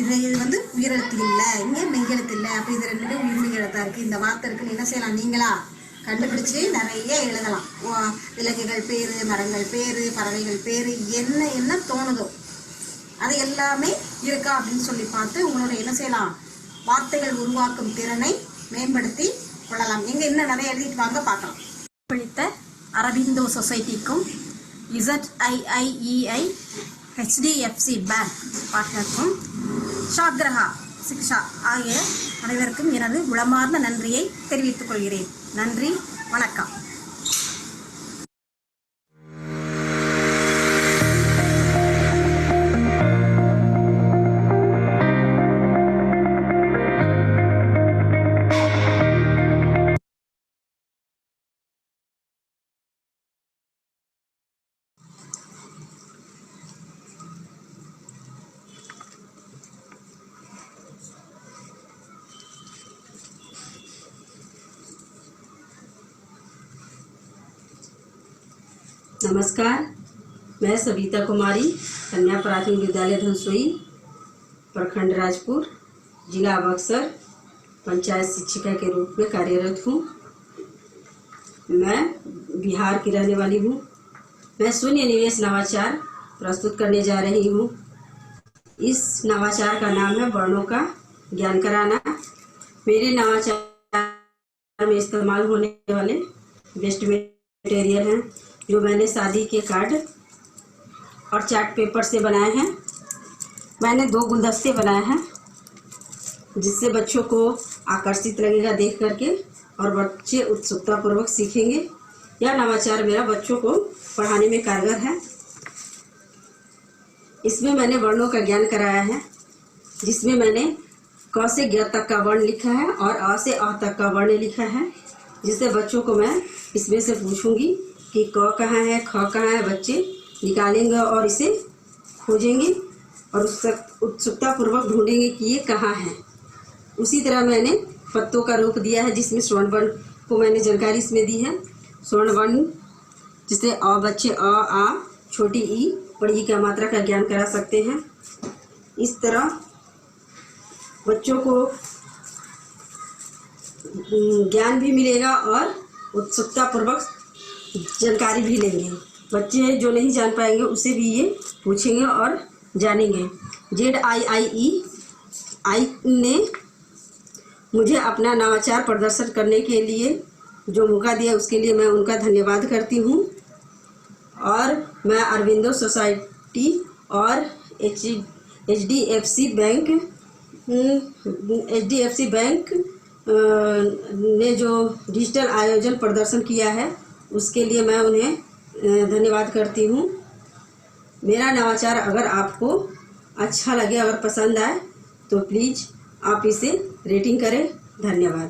Speaker 10: இது வந்து உயிரெழுத்து இல்லை, இங்கே மெய்யெழுத்து இல்லை, அப்போ இது 2 உயிர்மெய் எழுத்தா இருக்குது, இந்த வார்த்தை இருக்குன்னு என்ன செய்யலாம்? நீங்களா கண்டுபிடிச்சு நிறைய எழுதலாம். விலங்குகள் பேர், மரங்கள் பேர், பறவைகள் பேர், என்ன தோணுதோ அது எல்லாமே இருக்கா அப்படின்னு சொல்லி பார்த்து உங்களோட என்ன செய்யலாம்? வார்த்தைகள் உருவாக்கும் திறனை மேம்படுத்தி கொள்ளலாம். எங்கே இன்னும் நிறைய எழுதிட்டு வாங்க பார்க்கலாம். படித்த அரபிந்தோ சொசைட்டிக்கும் ZIIEI HDFC பேங்க் பார்ட்னருக்கும் ஷாக்ரஹா சிக்ஷா ஆகிய அனைவருக்கும் எனது உளமார்ந்த நன்றியை தெரிவித்துக் கொள்கிறேன். நன்றி, வணக்கம்.
Speaker 11: नमस्कार, मैं सविता कुमारी कन्या प्राथमिक विद्यालय धनसोई, प्रखंड राजपुर, जिला बक्सर, पंचायत शिक्षिका के रूप में कार्यरत हूँ। मैं बिहार की रहने वाली हूँ। मैं शून्य निवेश नवाचार प्रस्तुत करने जा रही हूँ। इस नवाचार का नाम है वर्णों का ज्ञान कराना। मेरे नवाचार में इस्तेमाल होने वाले वेस्ट मटेरियल हैं जो मैंने शादी के कार्ड और चार्ट पेपर से बनाए हैं। मैंने 2 गुलदस्ते बनाए हैं जिससे बच्चों को आकर्षित लगेगा देख करके और बच्चे उत्सुकतापूर्वक सीखेंगे। यह नवाचार मेरा बच्चों को पढ़ाने में कारगर है। इसमें मैंने वर्णों का ज्ञान कराया है, जिसमें मैंने क से ग तक का वर्ण लिखा है और अ से अ तक का वर्ण लिखा है, जिससे बच्चों को मैं इसमें से पूछूंगी कि क कहाँ है, ख कहाँ है। बच्चे निकालेंगे और इसे खोजेंगे और उत्सुकतापूर्वक ढूंढेंगे कि ये कहाँ है। उसी तरह मैंने पत्तों का रूप दिया है, जिसमें स्वर्ण वर्ण को मैंने जानकारी इसमें दी है। स्वर्ण वर्ण जिससे अ बच्चे अ, आ, छोटी ई, बड़ी ई का मात्रा का ज्ञान करा सकते हैं। इस तरह बच्चों को ज्ञान भी मिलेगा और उत्सुकतापूर्वक जानकारी भी लेंगे। बच्चे जो नहीं जान पाएंगे उसे भी ये पूछेंगे और जानेंगे। ZIIE ने मुझे अपना नवाचार प्रदर्शन करने के लिए जो मौका दिया उसके लिए मैं उनका धन्यवाद करती हूँ। और मैं अरविंदो सोसाइटी और HDFC बैंक ने जो डिजिटल आयोजन प्रदर्शन किया है उसके लिए मैं उन्हें धन्यवाद करती हूँ। मेरा नवाचार अगर आपको अच्छा लगे, अगर पसंद आए तो प्लीज़ आप इसे रेटिंग करें। धन्यवाद।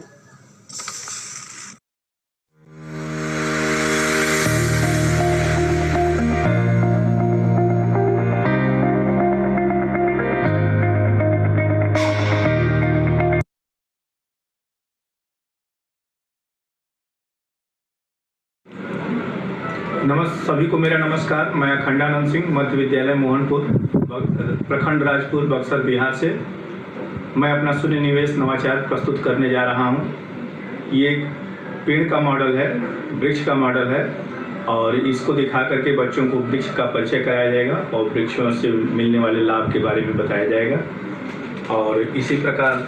Speaker 12: सभी को मेरा नमस्कार। मैं खंडानंद सिंह, मध्य विद्यालय मोहनपुर, प्रखंड राजपुर, बक्सर, बिहार से मैं अपना शून्य निवेश नवाचार प्रस्तुत करने जा रहा हूं। ये एक पेड़ का मॉडल है, वृक्ष का मॉडल है और इसको दिखा करके बच्चों को वृक्ष का परिचय कराया जाएगा और वृक्षों से मिलने वाले लाभ के बारे में बताया जाएगा। और इसी प्रकार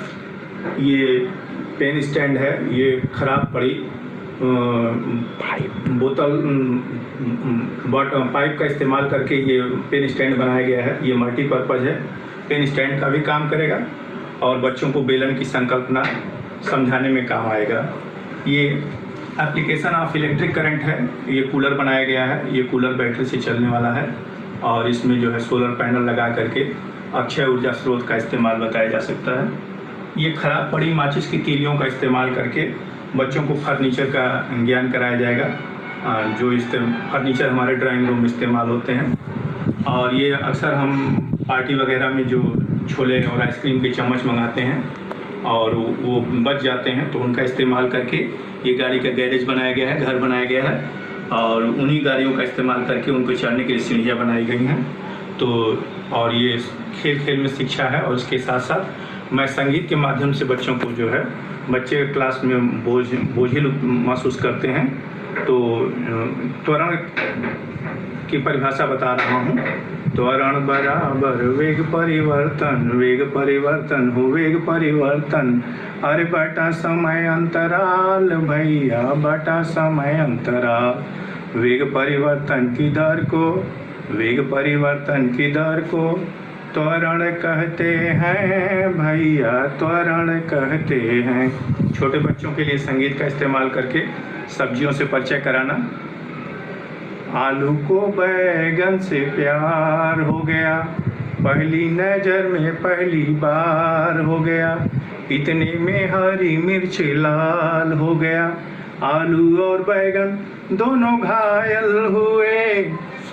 Speaker 12: ये पेन स्टैंड है, ये खराब पड़ी पाइप का इस्तेमाल करके ये पेन स्टैंड बनाया गया है। ये मल्टीपर्पज़ है, पेन स्टैंड का भी काम करेगा और बच्चों को बेलन की संकल्पना समझाने में काम आएगा। ये एप्लीकेशन ऑफ इलेक्ट्रिक करंट है। ये कूलर बनाया गया है, ये कूलर बैटरी से चलने वाला है और इसमें जो है सोलर पैनल लगा करके अक्षय ऊर्जा स्रोत का इस्तेमाल बताया जा सकता है। ये खराब पड़ी माचिस की तीलियों का इस्तेमाल करके बच्चों को फर्नीचर का ज्ञान कराया जाएगा। जो फर्नीचर हमारे ड्राइंग रूम में इस्तेमाल होते हैं और ये अक्सर हम पार्टी वगैरह में जो छोले और आइसक्रीम के चम्मच मंगाते हैं और वो बच जाते हैं तो उनका इस्तेमाल करके ये गाड़ी का गैरेज बनाया गया है, घर बनाया गया है और उन्हीं गाड़ियों का इस्तेमाल करके उनको चढ़ने के लिए सीढ़ियाँ बनाई गई हैं। तो और ये खेल में शिक्षा है और इसके साथ साथ मैं संगीत के माध्यम से बच्चों को जो है, बच्चे क्लास में बोझिल महसूस करते हैं तो त्वरण की परिभाषा बता रहा हूँ। त्वरण बराबर वेग परिवर्तन हो वेग परिवर्तन। अरे बटा समय अंतराल भैया, बटा समय अंतराल। वेग परिवर्तन की दर को, वेग परिवर्तन की दर को त्वरण कहते हैं भैया, त्वरण कहते हैं। छोटे बच्चों के लिए संगीत का इस्तेमाल करके सब्जियों से परिचय कराना। आलू को बैगन से प्यार हो गया, पहली नजर में पहली बार हो गया। इतने में हरी मिर्च लाल हो गया, आलू और बैगन दोनों घायल हुए।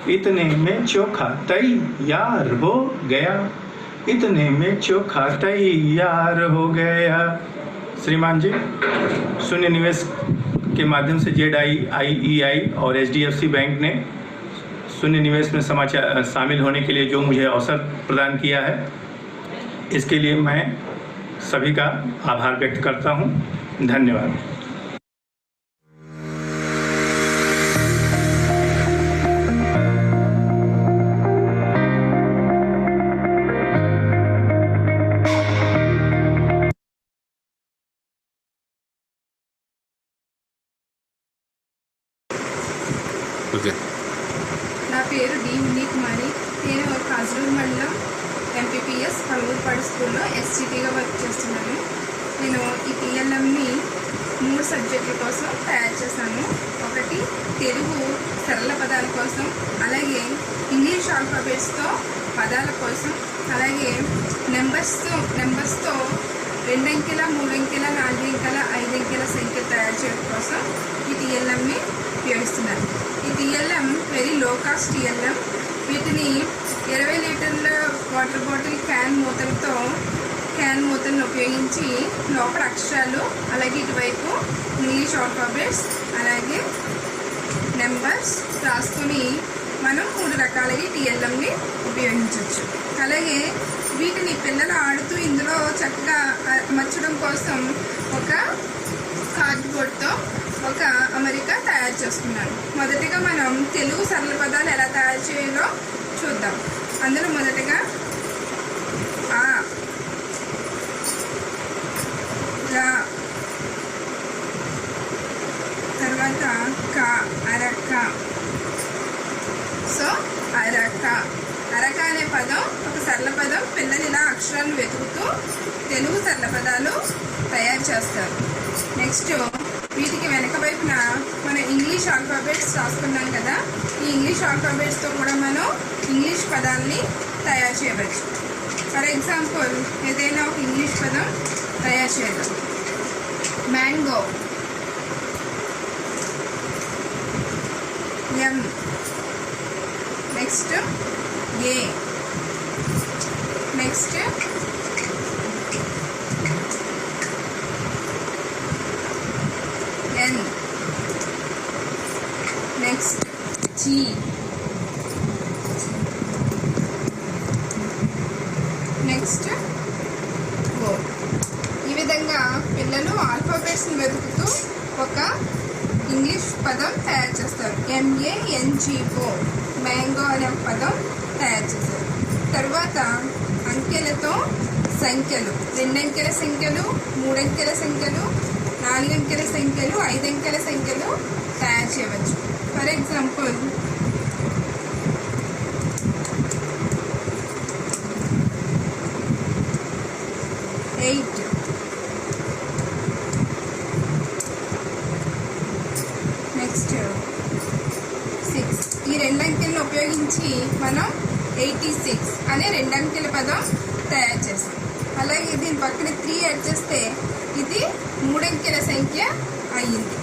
Speaker 12: इतने में चोखा तैयार हो गया, इतने में चोखा तैयार हो गया। श्रीमान जी, शून्य निवेश के माध्यम से ZIIE और HDFC बैंक ने शून्य निवेश में शामिल होने के लिए जो मुझे अवसर प्रदान किया है, इसके लिए मैं सभी का आभार व्यक्त करता हूँ। धन्यवाद।
Speaker 6: నా పేరు డి మినీ కుమారి. నేను కాజులూరు మండలం ఎంపీపీఎస్ పలువురుపాడు స్కూల్లో ఎస్టీటీగా వర్క్ చేస్తున్నాను. నేను ఈ పిఎల్ఎంని 3 సబ్జెక్టుల కోసం తయారు చేశాను. ఒకటి తెలుగు సరళ పదాల కోసం, అలాగే ఇంగ్లీష్ ఆల్ఫాబెట్స్తో పదాల కోసం, అలాగే నెంబర్స్తో 2 అంకెల 3 అంకెల 4 అంకెల 5 అంకెల సంఖ్యలు తయారు చేయడం కోసం ఈ టీఎల్ఎంని ఉపయోగిస్తున్నారు. ఈ TLM very low cost TLM. వీటిని 20 లీటర్ల వాటర్ బాటిల్ క్యాన్ మూతలను ఉపయోగించి లోపల అక్షరాలు, అలాగే ఇటువైపు ఇంగ్లీష్ ఆల్ఫాబెట్స్, అలాగే నెంబర్స్ రాసుకొని మనం 3 రకాలుగా టీఎల్ఎంని ఉపయోగించవచ్చు. అలాగే వీటిని పిల్లలు ఆడుతూ ఇందులో చక్కగా అమర్చడం కోసం ఒక కార్డ్బోర్డ్తో ఒక అమరిక తయారు చేసుకున్నాను. మొదటిగా మనం తెలుగు సరళ పదాలు ఎలా తయారు చేయాలో చూద్దాం. అందులో మొదటగా ఆ, రా, తర్వాత కా, అరక. సో అరక అనే పదం ఒక సరళ పదం. పిల్లలు ఇలా అక్షరాలను వెతుకుతూ తెలుగు సరళ పదాలు తయారు చేస్తారు. నెక్స్ట్ వీటికి వెనక వైపున మనం ఇంగ్లీష్ ఆల్ఫాబెట్స్ రాసుకున్నాం కదా, ఈ ఇంగ్లీష్ ఆల్ఫాబెట్స్తో కూడా మనం ఇంగ్లీష్ పదాలని తయారు చేయవచ్చు. ఫర్ ఎగ్జాంపుల్ ఏదైనా ఒక ఇంగ్లీష్ పదం తయారు చేద్దాం. Mango, M. Next A. Next N. Next G. Next O. ఈ విధంగా పిల్లలు ఆల్ఫాబెట్స్ని వెతుకుతూ ఒక ఇంగ్లీష్ పదం తయారు చేస్తారు. MANGO, మ్యాంగో అనే ఒక పదం తయారు చేశారు. తర్వాత అంకెలతో సంఖ్యలు, 2 అంకెల సంఖ్యలు, 3 అంకెల సంఖ్యలు, 4 అంకెల సంఖ్యలు, 5 అంకెల సంఖ్యలు తయారు చేయవచ్చు. For example 8. నెక్స్ట్ 6. ఈ 2 అంకెలను ఉపయోగించి మనం 86 అనే 2 అంకెల పదం తయారు చేస్తాం. అలాగే దీని పక్కన 3 యాడ్ చేస్తే ఇది 3 అంకెల సంఖ్య అయ్యింది.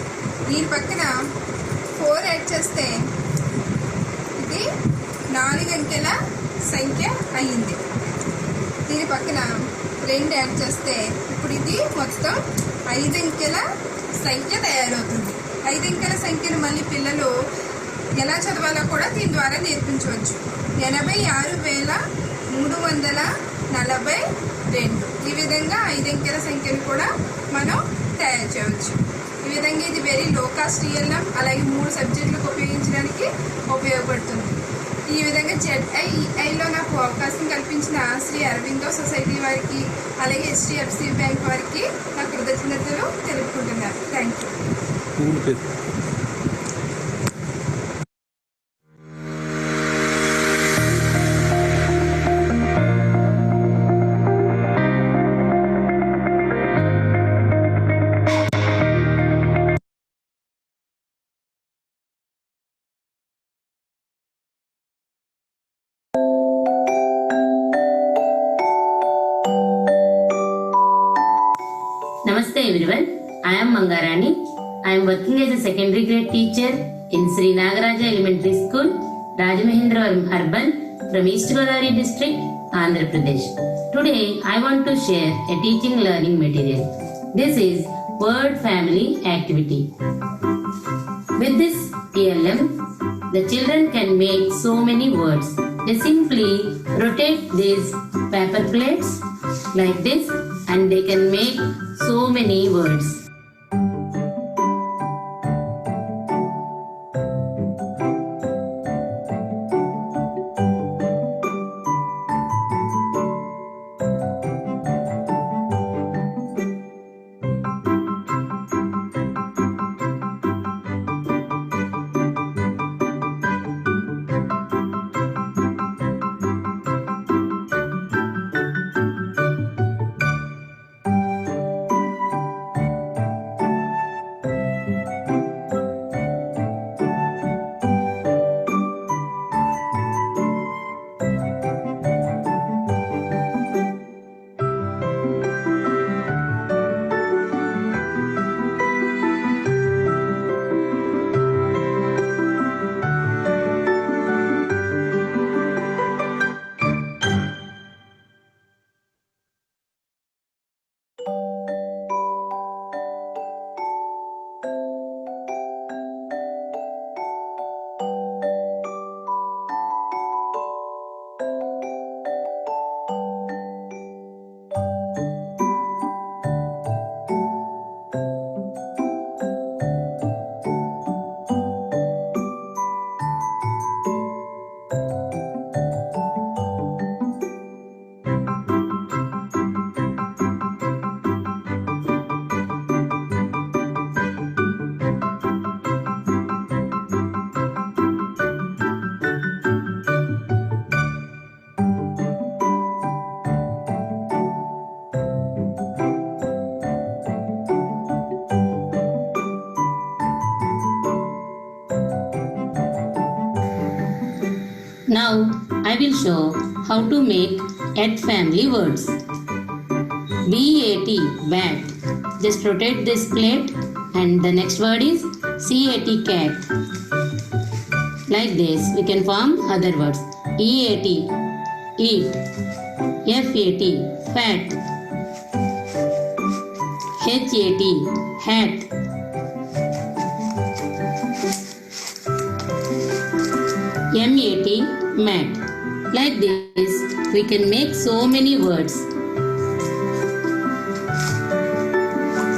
Speaker 6: దీని పక్కన 4 యాడ్ చేస్తే ఇది 4 అంకెల సంఖ్య అయ్యింది. దీని పక్కన 2 యాడ్ చేస్తే ఇప్పుడు ఇది మొత్తం 5 అంకెల సంఖ్య తయారవుతుంది. 5 అంకెల సంఖ్యను మళ్ళీ పిల్లలు ఎలా చదవాలో కూడా దీని ద్వారా నేర్పించవచ్చు. 86,342. ఈ విధంగా 5 అంకెల సంఖ్యను కూడా మనం తయారు చేయవచ్చు. ఈ విధంగా ఇది వెరీ లో కాస్ట్ టీఎల్ఎం. అలాగే 3 సబ్జెక్టులకు ఉపయోగించడానికి ఉపయోగపడుతుంది. ఈ విధంగా ZIEIలో నాకు అవకాశం కల్పించిన శ్రీ అరవిందో సొసైటీ వారికి, అలాగే HDFC బ్యాంక్ వారికి నా కృతజ్ఞతలు తెలుపుకుంటున్నాను. Thank you.
Speaker 13: Namaste everyone, I am Mangarani. I am working as a secondary grade teacher in Sri Nagaraja Elementary School, Rajamahendravaram Urban from East Godavari district, Andhra Pradesh. Today I want to share a teaching learning material. This is word family activity. With this TLM, the children can make so many words. They simply rotate these paper plates like this and they can make so many words. Now I will show how to make at family words. BAT, bat. Just rotate this plate and the next word is CAT, cat. Like this we can form other words. EAT, eat. FAT, fat. HAT, hat. MAT, mat. Like this, we can make so many words.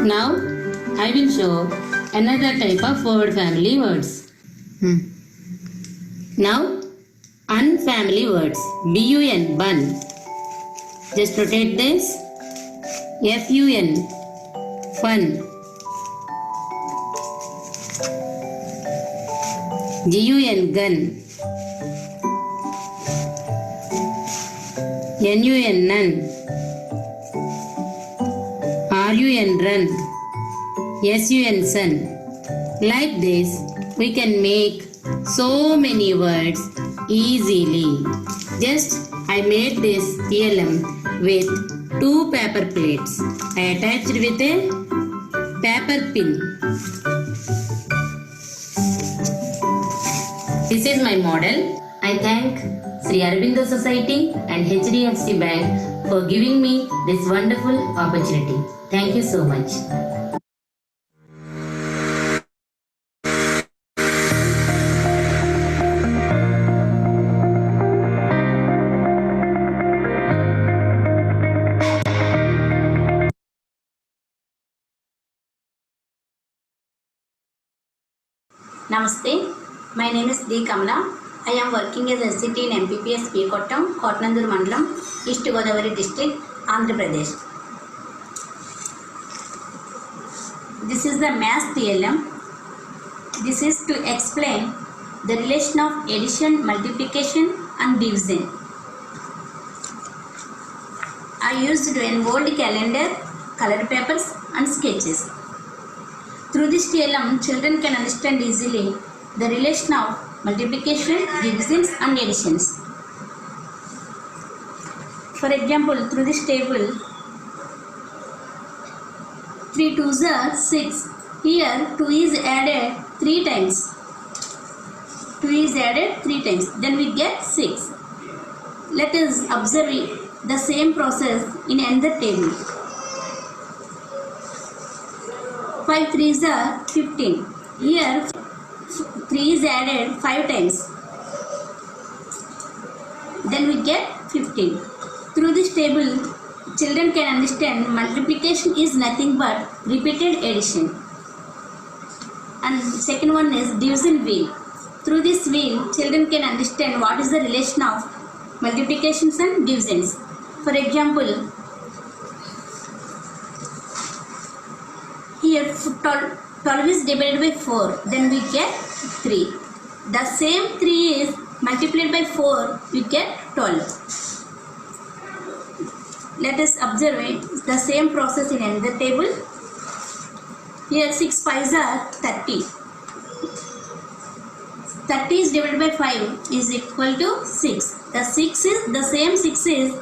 Speaker 13: Now, I will show another type of word family words. Now, unfamily words. BUN, bun. Just rotate this. FUN, fun. GUN, gun. NUN, none. RUN, run. SUN, sun. Like this, we can make so many words easily. Just I made this TLM with 2 paper plates. I attached with a paper pin. This is my model. I thank Sri Aurobindo Society and HDFC Bank for giving me this wonderful opportunity. Thank you so much.
Speaker 5: Namaste. My name is D. Kamala. I am working as SCT in MPPS P. Kottam, Kotnandur Mandalam, East Godavari District, Andhra Pradesh. This is the math TLM. This is to explain the relation of addition, multiplication and division. I used an old calendar, color papers and sketches. Through this TLM, children can understand easily the relation of multiplication, divisions and additions. For example, through this table, 3 2s are 6. Here 2 is added 3 times. 2 is added 3 times. Then we get 6. Let us observe the same process in another table. 5 3s are 15. Here 3 is added 5 times, then we get 15. Through this table, children can understand multiplication is nothing but repeated addition. And second one is division wheel. Through this wheel, children can understand what is the relation of multiplications and divisions. For example, here 12 is divided by 4, then we get 3. The same 3 is multiplied by 4, we get 12. Let us observe it, the same process in another table. Here 6 5s are 30. 30 is divided by 5 is equal to 6. The same 6 is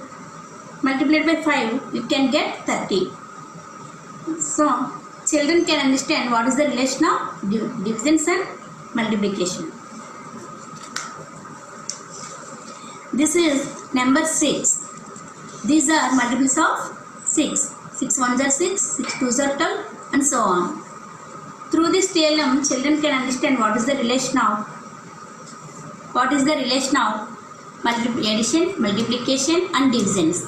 Speaker 5: multiplied by 5, you can get 30. So children can understand what is the relation of divisions and multiplication. This is number 6. These are multiples of 6. 6 1s are 6, 6 2s are 12, and so on. Through this theorem, children can understand what is the relation of addition, multiplication, and divisions.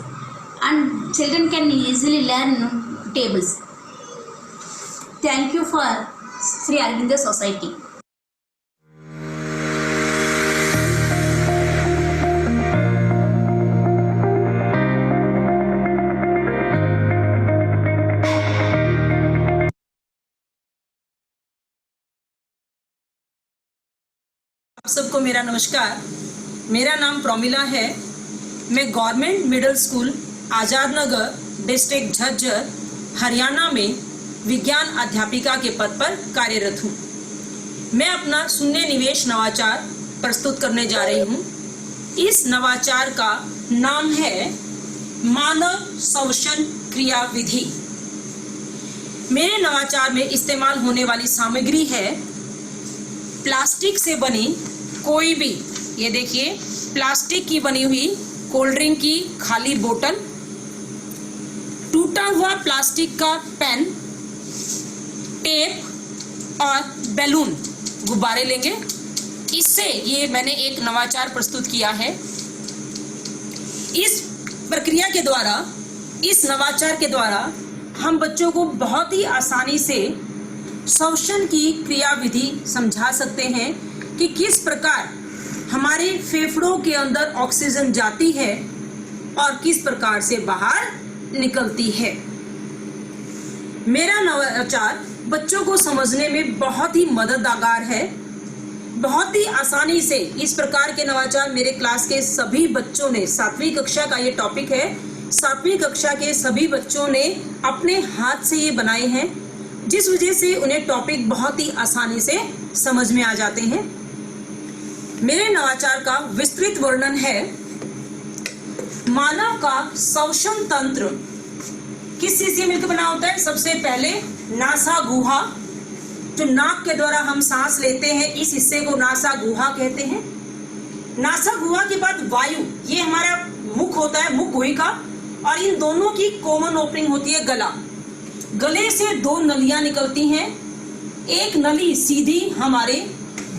Speaker 5: And children can easily learn tables. Thank you for Sri Aurobindo Society.
Speaker 14: आप सबको मेरा नमस्कार। मेरा नाम प्रोमिला है। मैं government middle school Azad Nagar district Jhajjar Haryana में विज्ञान अध्यापिका के पद पर कार्यरत हूँ। मैं अपना शून्य निवेश नवाचार प्रस्तुत करने जा रही हूँ। इस नवाचार का नाम है मानव श्वसन क्रिया विधि। मेरे नवाचार में इस्तेमाल होने वाली सामग्री है प्लास्टिक से बनी कोई भी, ये देखिए प्लास्टिक की बनी हुई कोल्ड ड्रिंक की खाली बोतल, टूटा हुआ प्लास्टिक का पेन, टेप और बैलून, गुब्बारे लेंगे। इससे ये मैंने एक नवाचार प्रस्तुत किया है। इस प्रक्रिया के द्वारा, इस नवाचार के द्वारा हम बच्चों को बहुत ही आसानी से श्वसन की क्रिया विधि समझा सकते हैं कि किस प्रकार हमारे फेफड़ों के अंदर ऑक्सीजन जाती है और किस प्रकार से बाहर निकलती है। मेरा नवाचार बच्चों को समझने में बहुत ही मददगार है। बहुत ही आसानी से इस प्रकार के नवाचार मेरे क्लास के सभी बच्चों ने, 7वीं कक्षा का ये टॉपिक है, 7वीं कक्षा के सभी बच्चों ने अपने हाथ से ये बनाए हैं, जिस वजह से उन्हें टॉपिक बहुत ही आसानी से समझ में आ जाते हैं। मेरे नवाचार का विस्तृत वर्णन है। मानव का श्वसन तंत्र किस चीज से मिलकर बना होता है? सबसे पहले नासा गुहा, जो नाक के द्वारा हम सांस लेते हैं, इस हिस्से को नासा गुहा कहते हैं। नासा गुहा के बाद वायु, ये हमारा मुख होता है, मुख गुहिका, और इन दोनों की कॉमन ओपनिंग होती है गला। गले से 2 नलियां निकलती हैं। एक नली सीधी हमारे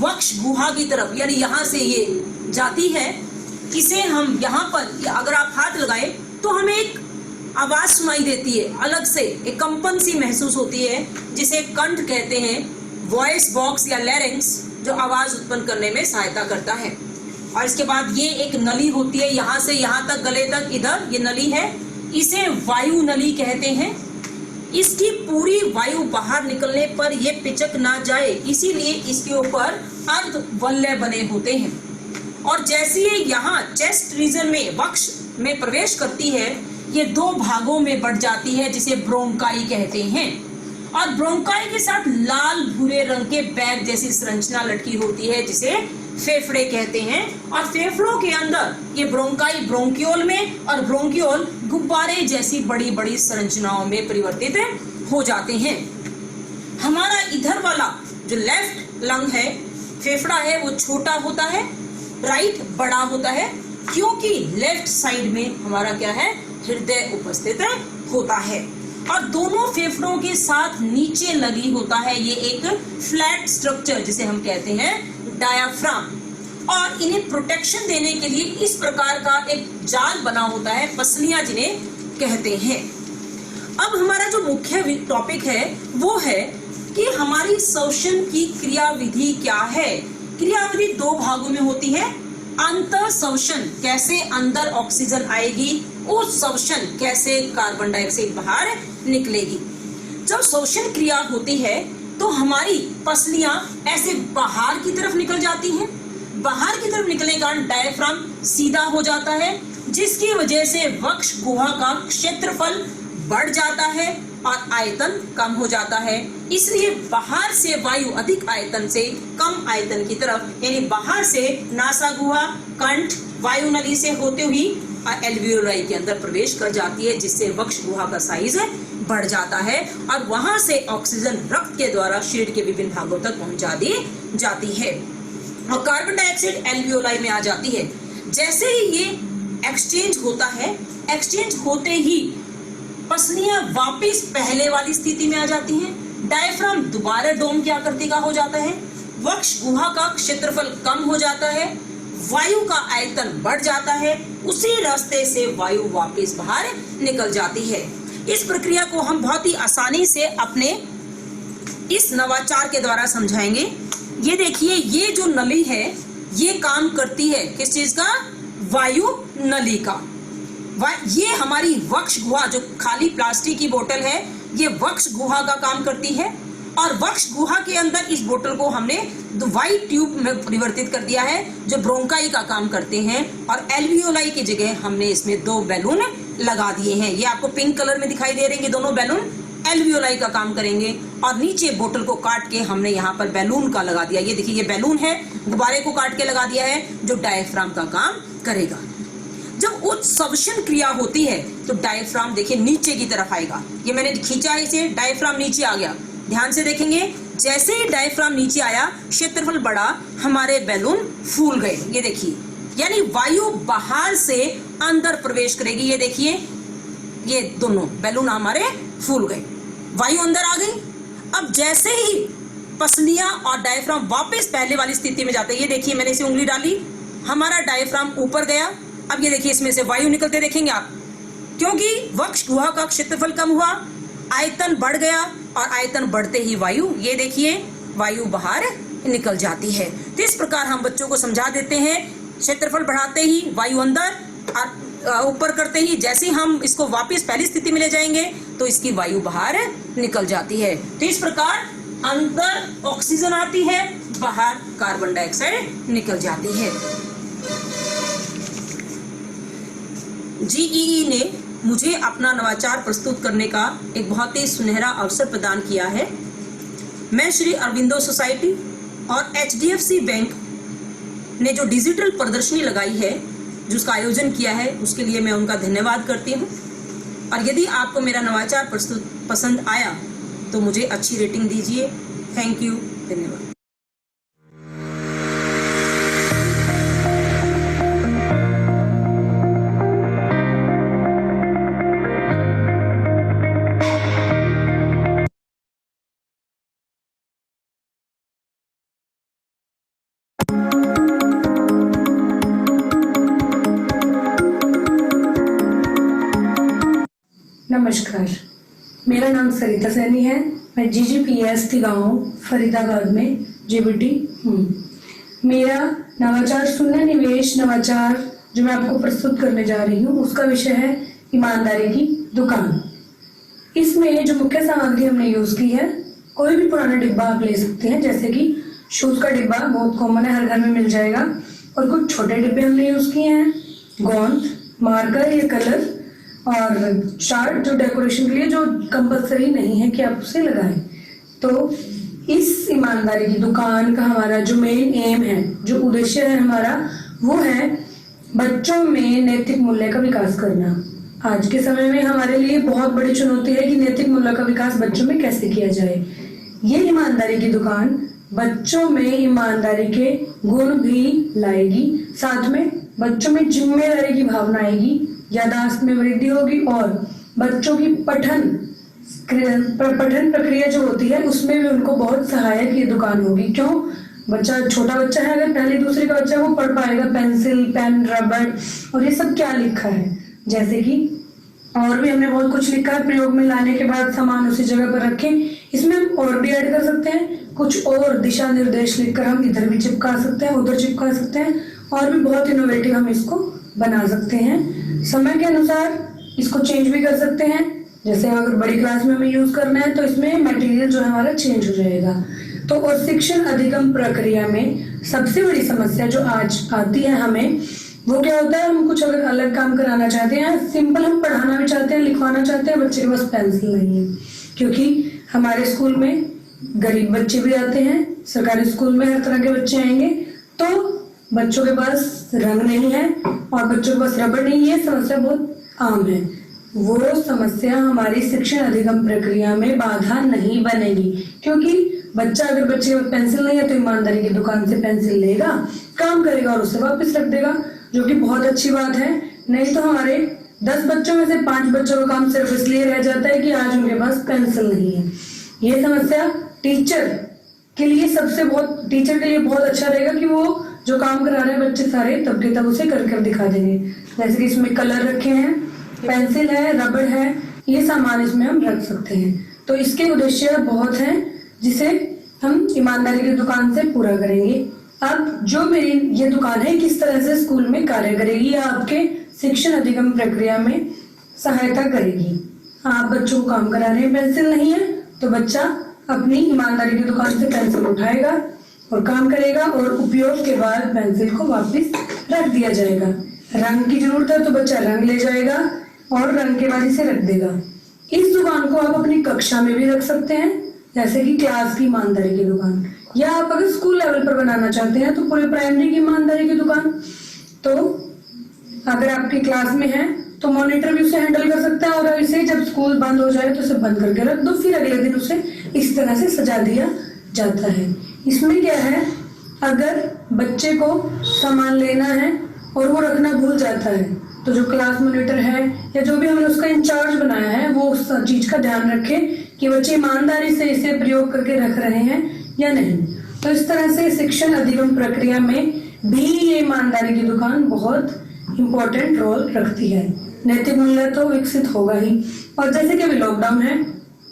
Speaker 14: वक्ष गुहा की तरफ, यानी यहाँ से ये जाती है। इसे हम यहाँ पर अगर आप हाथ लगाए तो हमें एक आवाज सुनाई देती है, अलग से एक कंपन सी महसूस होती है, जिसे कंठ कहते हैं, वॉइस बॉक्स या लैरिंक्स, जो आवाज उत्पन्न करने में सहायता करता है। और इसके बाद ये एक नली होती है, यहाँ से यहाँ तक, गले तक, इधर ये नली है, इसे वायु नली कहते हैं। इसकी पूरी वायु बाहर निकलने पर यह पिचक ना जाए, इसीलिए इसके ऊपर अर्धवलय बने होते हैं। और जैसे ये यहाँ चेस्ट रीजन में, वक्ष में प्रवेश करती है, ये 2 भागों में बढ़ जाती है, जिसे ब्रोंकाई कहते हैं। और ब्रोंकाई के साथ लाल भूरे रंग के बैग जैसी संरचना लटकी होती है, जिसे फेफड़े कहते हैं। और फेफड़ों के अंदर ये ब्रोंकाई ब्रोंकियोल में और ब्रोंकियोल गुब्बारे जैसी बड़ी बड़ी संरचनाओं में परिवर्तित हो जाते हैं। हमारा इधर वाला जो लेफ्ट लंग है, फेफड़ा है, वो छोटा होता है, राइट बड़ा होता है, क्योंकि लेफ्ट साइड में हमारा क्या है, हृदय उपस्थित होता है। और दोनों फेफड़ों के साथ नीचे लगी होता है ये एक फ्लैट स्ट्रक्चर जिसे हम कहते हैं डायाफ्राम, और इन्हें प्रोटेक्शन देने के लिए इस प्रकार का एक जाल बना होता है, पसलियां जिन्हें कहते हैं। अब हमारा जो मुख्य टॉपिक है वो है कि हमारी श्वसन की क्रियाविधि क्या है। क्रियाविधि दो भागों में होती है, अंतर श्वसन कैसे अंदर ऑक्सीजन आएगी, और श्वसन कैसे कार्बन डाइऑक्साइड बाहर निकलेगी। जब श्वसन क्रिया होती है तो हमारी पसलियां ऐसे बाहर की तरफ निकल जाती हैं। बाहर की तरफ निकलने के कारण डायफ्राम सीधा हो जाता है, जिसकी वजह से वक्ष गुहा का क्षेत्रफल बढ़ जाता है और आयतन कम हो जाता है। इसलिए बाहर से वायु अधिक आयतन से कम आयतन की तरफ, यानी बाहर से नासा गुहा, कंठ, वायु नली से होते हुए एल्वियोलाई के अंदर प्रवेश कर जाती है, जिससे वक्ष गुहा का साइज बढ़ जाता है और वहां से ऑक्सीजन रक्त के द्वारा शरीर के विभिन्न भागों तक पहुंचा दी जाती है और कार्बन डाइऑक्साइड एल्वियोलाई में आ जाती है। जैसे ही ये एक्सचेंज होता है, एक्सचेंज होते ही पसलियां वापस पहले वाली स्थिति में आ जाती हैं। डायफ्राम दोबारा डोम की आकृति का हो जाता है, वक्ष गुहा का क्षेत्रफल कम हो जाता है, वायु का आयतन बढ़ जाता है, उसी रास्ते से वायु वापस बाहर निकल जाती है। इस प्रक्रिया को हम बहुत ही आसानी से अपने इस नवाचार के द्वारा समझाएंगे। ये देखिए, ये जो नली है ये काम करती है किस चीज का? वायु नली का। ये हमारी वक्ष गुहा, जो खाली प्लास्टिक की बोतल है, ये वक्ष गुहा का काम करती है और वक्ष गुहा के अंदर इस बोतल को हमने वाइट ट्यूब में परिवर्तित कर दिया है जो ब्रोंकाई का काम करते हैं, और एल्वियोलाई की जगह हमने इसमें 2 बैलून लगा दिए हैं। ये आपको पिंक कलर में दिखाई दे रहे हैं, दोनों बैलून एल्वियोलाई का काम करेंगे। और नीचे बोतल को काट के हमने यहाँ पर बैलून का लगा दिया। ये देखिए, ये बैलून है, गुब्बारे को काट के लगा दिया है जो डायफ्राम का काम करेगा। जब उच्च श्वसन क्रिया होती है तो डायफ्राम देखिए नीचे की तरफ आएगा। ये मैंने खींचा इसे, डायफ्राम नीचे आ गया। ध्यान से देखेंगे, जैसे ही डायफ्राम नीचे आया, क्षेत्रफल बढ़ा, हमारे बैलून फूल गए। ये देखिए, यानी वायु बाहर से अंदर प्रवेश करेगी। ये देखिए, ये दोनों बैलून हमारे फूल गए, वायु अंदर आ गई। अब जैसे ही पसलियां और डायफ्राम वापस पहले वाली स्थिति में जाते हैं, ये देखिए मैंने इसे उंगली डाली, हमारा डायफ्राम ऊपर गया। अब ये देखिए, इसमें से वायु निकलते देखेंगे आप, क्योंकि वक्ष गुहा का क्षेत्रफल कम हुआ, आयतन बढ़ गया और आयतन बढ़ते ही वायु, ये देखिए, वायु बाहर निकल जाती है। तो इस प्रकार हम बच्चों को समझा देते हैं, क्षेत्रफल बढ़ाते ही वायु अंदर और ऊपर करते ही जैसे हम इसको वापस पहली स्थिति में ले जाएंगे तो इसकी वायु बाहर निकल जाती है। तो इस प्रकार अंदर ऑक्सीजन आती है, बाहर कार्बन डाइऑक्साइड निकल जाती है। जीईई ने मुझे अपना नवाचार प्रस्तुत करने का एक बहुत ही सुनहरा अवसर प्रदान किया है। मैं श्री अरविंदो सोसाइटी और HDFC बैंक ने जो डिजिटल प्रदर्शनी लगाई है, जिसका आयोजन किया है, उसके लिए मैं उनका धन्यवाद करती हूँ। और यदि आपको मेरा नवाचार प्रस्तुत पसंद आया तो मुझे अच्छी रेटिंग दीजिए। थैंक यू, धन्यवाद।
Speaker 15: नमस्कार, मेरा नाम सरिता सैनी है। मैं GGPS गाँव फरीदाबाद में JBT हूँ। मेरा नवाचार शून्य निवेश नवाचार जो मैं आपको प्रस्तुत करने जा रही हूँ, उसका विषय है ईमानदारी की दुकान। इसमें जो मुख्य सामग्री हमने यूज की है, कोई भी पुराना डिब्बा आप ले सकते हैं, जैसे कि शूज का डिब्बा बहुत कॉमन है, हर घर में मिल जाएगा। और कुछ छोटे डिब्बे हमने यूज किए हैं, गोंद, मार्कर या कलर, और चार्ट जो डेकोरेशन के लिए, जो कंपलसरी नहीं है कि आप उसे लगाएं। तो इस ईमानदारी की दुकान का हमारा जो मेन एम है, जो उद्देश्य है हमारा, वो है बच्चों में नैतिक मूल्य का विकास करना। आज के समय में हमारे लिए बहुत बड़ी चुनौती है कि नैतिक मूल्य का विकास बच्चों में कैसे किया जाए। ये ईमानदारी की दुकान बच्चों में ईमानदारी के गुण भी लाएगी, साथ में बच्चों में जिम्मेदारी की भावना आएगी, याददाश्त में वृद्धि होगी और बच्चों की पठन पठन प्रक्रिया जो होती है उसमें भी उनको बहुत सहायक ये दुकान होगी। क्यों? बच्चा, छोटा बच्चा है, अगर पहली दूसरी का बच्चा, वो पढ़ पाएगा पेंसिल, पेन, रबड़ और ये सब क्या लिखा है। जैसे कि और भी हमने बहुत कुछ लिखा है, प्रयोग में लाने के बाद सामान उसी जगह पर रखें। इसमें हम और भी ऐड कर सकते हैं, कुछ और दिशा निर्देश लिखकर हम इधर भी चिपका सकते हैं, उधर चिपका सकते हैं, और भी बहुत इनोवेटिव हम इसको बना सकते हैं। समय के अनुसार इसको चेंज भी कर सकते हैं। जैसे अगर बड़ी क्लास में हमें यूज करना है तो इसमें मटेरियल जो है हमारा चेंज हो जाएगा। तो और शिक्षण अधिगम प्रक्रिया में सबसे बड़ी समस्या जो आज आती है हमें, वो क्या होता है, हम कुछ अगर अलग काम कराना चाहते हैं, सिंपल हम पढ़ाना भी चाहते हैं, लिखवाना चाहते हैं, बच्चे के पास पेंसिल नहीं है। क्योंकि हमारे स्कूल में गरीब बच्चे भी आते हैं, सरकारी स्कूल में हर तरह के बच्चे आएंगे, तो बच्चों के पास रंग नहीं है और बच्चों के पास रबड़ नहीं है। समस्या बहुत आम है। वो समस्या हमारी शिक्षण अधिगम प्रक्रिया में बाधा नहीं बनेगी, क्योंकि बच्चा, अगर बच्चे के पास पेंसिल नहीं है तो ईमानदारी की दुकान से पेंसिल लेगा, काम करेगा और उसे वापस रख देगा, जो कि बहुत अच्छी बात है। नहीं तो हमारे 10 बच्चों में से 5 बच्चों का काम सिर्फ इसलिए रह जाता है कि आज उनके पास पेंसिल नहीं है। ये समस्या टीचर के लिए बहुत अच्छा रहेगा कि वो जो काम करा रहे हैं बच्चे सारे तब के तब उसे कर दिखा देंगे। जैसे कि इसमें कलर रखे हैं, पेंसिल है, रबड़ है, ये सामान इसमें हम रख सकते हैं। तो इसके उद्देश्य बहुत हैं जिसे हम ईमानदारी की दुकान से पूरा करेंगे। अब जो मेरी ये दुकान है किस तरह से स्कूल में कार्य करेगी या आपके शिक्षण अधिगम प्रक्रिया में सहायता करेगी। आप बच्चों को काम करा रहे हैं, पेंसिल नहीं है, तो बच्चा अपनी ईमानदारी की दुकान से पेंसिल उठाएगा और काम करेगा और उपयोग के बाद पेंसिल को वापस रख दिया जाएगा। रंग की जरूरत है तो बच्चा रंग ले जाएगा और रंग के बाद इसे रख देगा। इस दुकान को आप अपनी कक्षा में भी रख सकते हैं, जैसे कि क्लास की ईमानदारी की दुकान, या आप अगर स्कूल लेवल पर बनाना चाहते हैं तो पूरे प्राइमरी की ईमानदारी की दुकान। तो अगर आपकी क्लास में है तो मॉनिटर भी उसे हैंडल कर सकता है, और इसे जब स्कूल बंद हो जाए तो उसे बंद करके रख दो, फिर अगले दिन उसे इस तरह से सजा दिया जाता है। इसमें क्या है, अगर बच्चे को सामान लेना है और वो रखना भूल जाता है तो जो क्लास मॉनिटर है या जो भी हमने उसका इंचार्ज बनाया है वो उस चीज का ध्यान रखे कि बच्चे ईमानदारी से इसे प्रयोग करके रख रहे हैं या नहीं। तो इस तरह से शिक्षण अधिगम प्रक्रिया में भी ये ईमानदारी की दुकान बहुत इम्पोर्टेंट रोल रखती है। नैतिक मूल्य तो विकसित होगा ही। और जैसे कि अभी लॉकडाउन है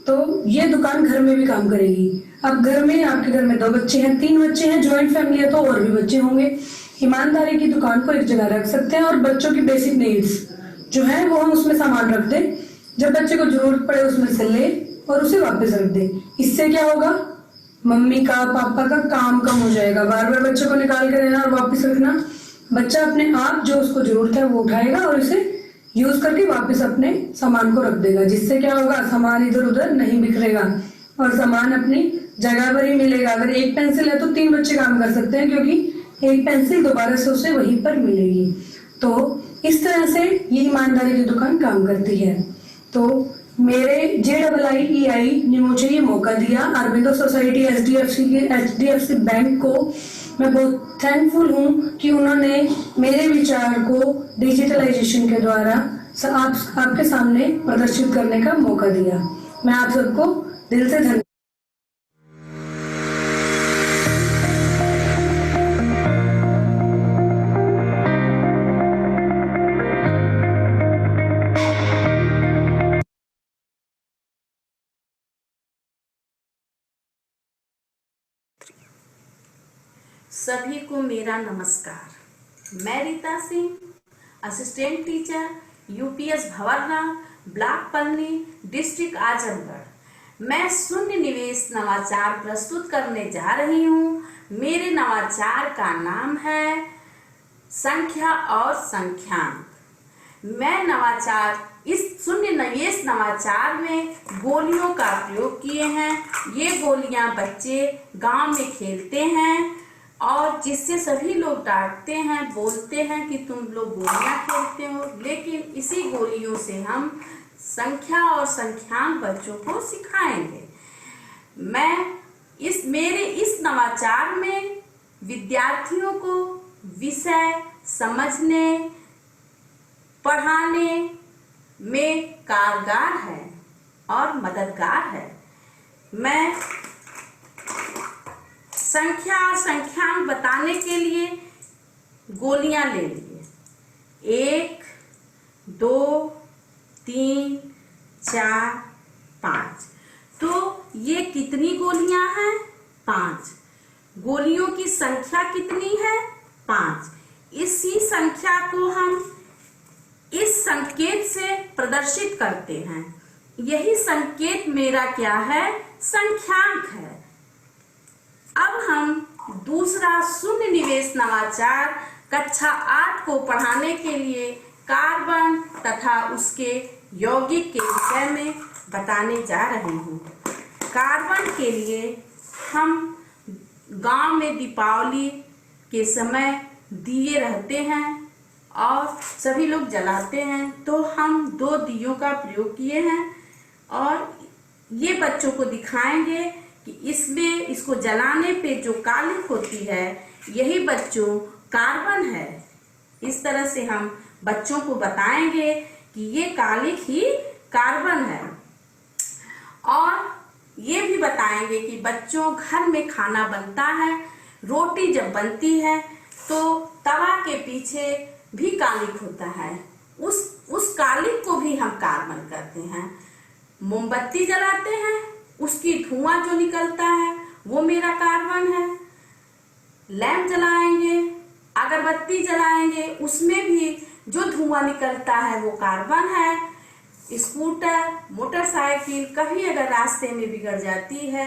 Speaker 15: तो ये दुकान घर में भी काम करेगी। अब घर में, आपके घर में 2 बच्चे हैं, 3 बच्चे हैं, ज्वाइंट फैमिली है तो और भी बच्चे होंगे। ईमानदारी की दुकान को एक जगह रख सकते हैं और बच्चों की बेसिक नीड्स जो है वो हम उसमें सामान रख दें, जब बच्चे को जरूरत पड़े उसमें से ले और उसे वापस रख दें। इससे क्या होगा, मम्मी का, पापा का काम कम हो जाएगा। बार बार बच्चे को निकाल कर लेना और वापस रखना। बच्चा अपने आप जो उसको जरूरत है वो उठाएगा और इसे यूज करके वापस अपने सामान को रख देगा, जिससे क्या होगा, सामान इधर उधर नहीं बिखरेगा और सामान अपनी जगह पर ही मिलेगा। अगर एक पेंसिल है तो 3 बच्चे काम कर सकते हैं, क्योंकि एक पेंसिल दोबारा से उसे वहीं पर मिलेगी। तो इस तरह से ये ईमानदारी की दुकान काम करती है। तो मेरे JIIEI ने मुझे ये मौका दिया, अरबिंदो सोसाइटी HDFC बैंक को मैं बहुत थैंकफुल हूँ कि उन्होंने मेरे विचार को डिजिटलाइजेशन के द्वारा आपके सामने प्रदर्शित करने का मौका दिया। मैं आप सबको दिल से धन्यवाद।
Speaker 16: सभी को मेरा नमस्कार। मैं Rita Singh, assistant teacher UPS Bhawarna, block Palni, district Azamgarh. मैं शून्य निवेश नवाचार प्रस्तुत करने जा रही हूँ। मेरे नवाचार का नाम है संख्या और संख्यांक। मैं नवाचार, इस शून्य निवेश नवाचार में गोलियों का प्रयोग किए हैं। ये गोलियां बच्चे गांव में खेलते हैं और जिससे सभी लोग डांटते हैं, बोलते हैं कि तुम लोग गोलियां खेलते हो, लेकिन इसी गोलियों से हम संख्या और संख्यांक बच्चों को सिखाएंगे। मेरे इस नवाचार में विद्यार्थियों को विषय समझने, पढ़ाने में कारगर है और मददगार है। मैं संख्या और संख्यांक बताने के लिए गोलियां ले लिए 1, 2, 3, 4, 5। तो ये कितनी गोलियां हैं? 5। गोलियों की संख्या कितनी है? 5। इसी संख्या को हम इस संकेत से प्रदर्शित करते हैं। यही संकेत मेरा क्या है? संख्यांक है। अब हम दूसरा शून्य निवेश नवाचार कक्षा 8 को पढ़ाने के लिए कार्बन तथा उसके यौगिक के विषय में बताने जा रहे हूँ। कार्बन के लिए हम गांव में दीपावली के समय दिए रहते हैं और सभी लोग जलाते हैं, तो हम 2 दियों का प्रयोग किए हैं और ये बच्चों को दिखाएंगे कि इसमें इसको जलाने पे जो कालिख होती है यही बच्चों कार्बन है। इस तरह से हम बच्चों को बताएंगे कि ये कालिख ही कार्बन है। और ये भी बताएंगे कि बच्चों घर में खाना बनता है, रोटी जब बनती है तो तवा के पीछे भी कालिख होता है, उस कालिख को भी हम कार्बन कहते हैं। मोमबत्ती जलाते हैं, उसकी धुआं जो निकलता है वो मेरा कार्बन है। लैंप जलाएंगे, अगरबत्ती जलाएंगे, उसमें भी जो धुआं निकलता है वो कार्बन है। स्कूटर, मोटरसाइकिल कभी अगर रास्ते में बिगड़ जाती है,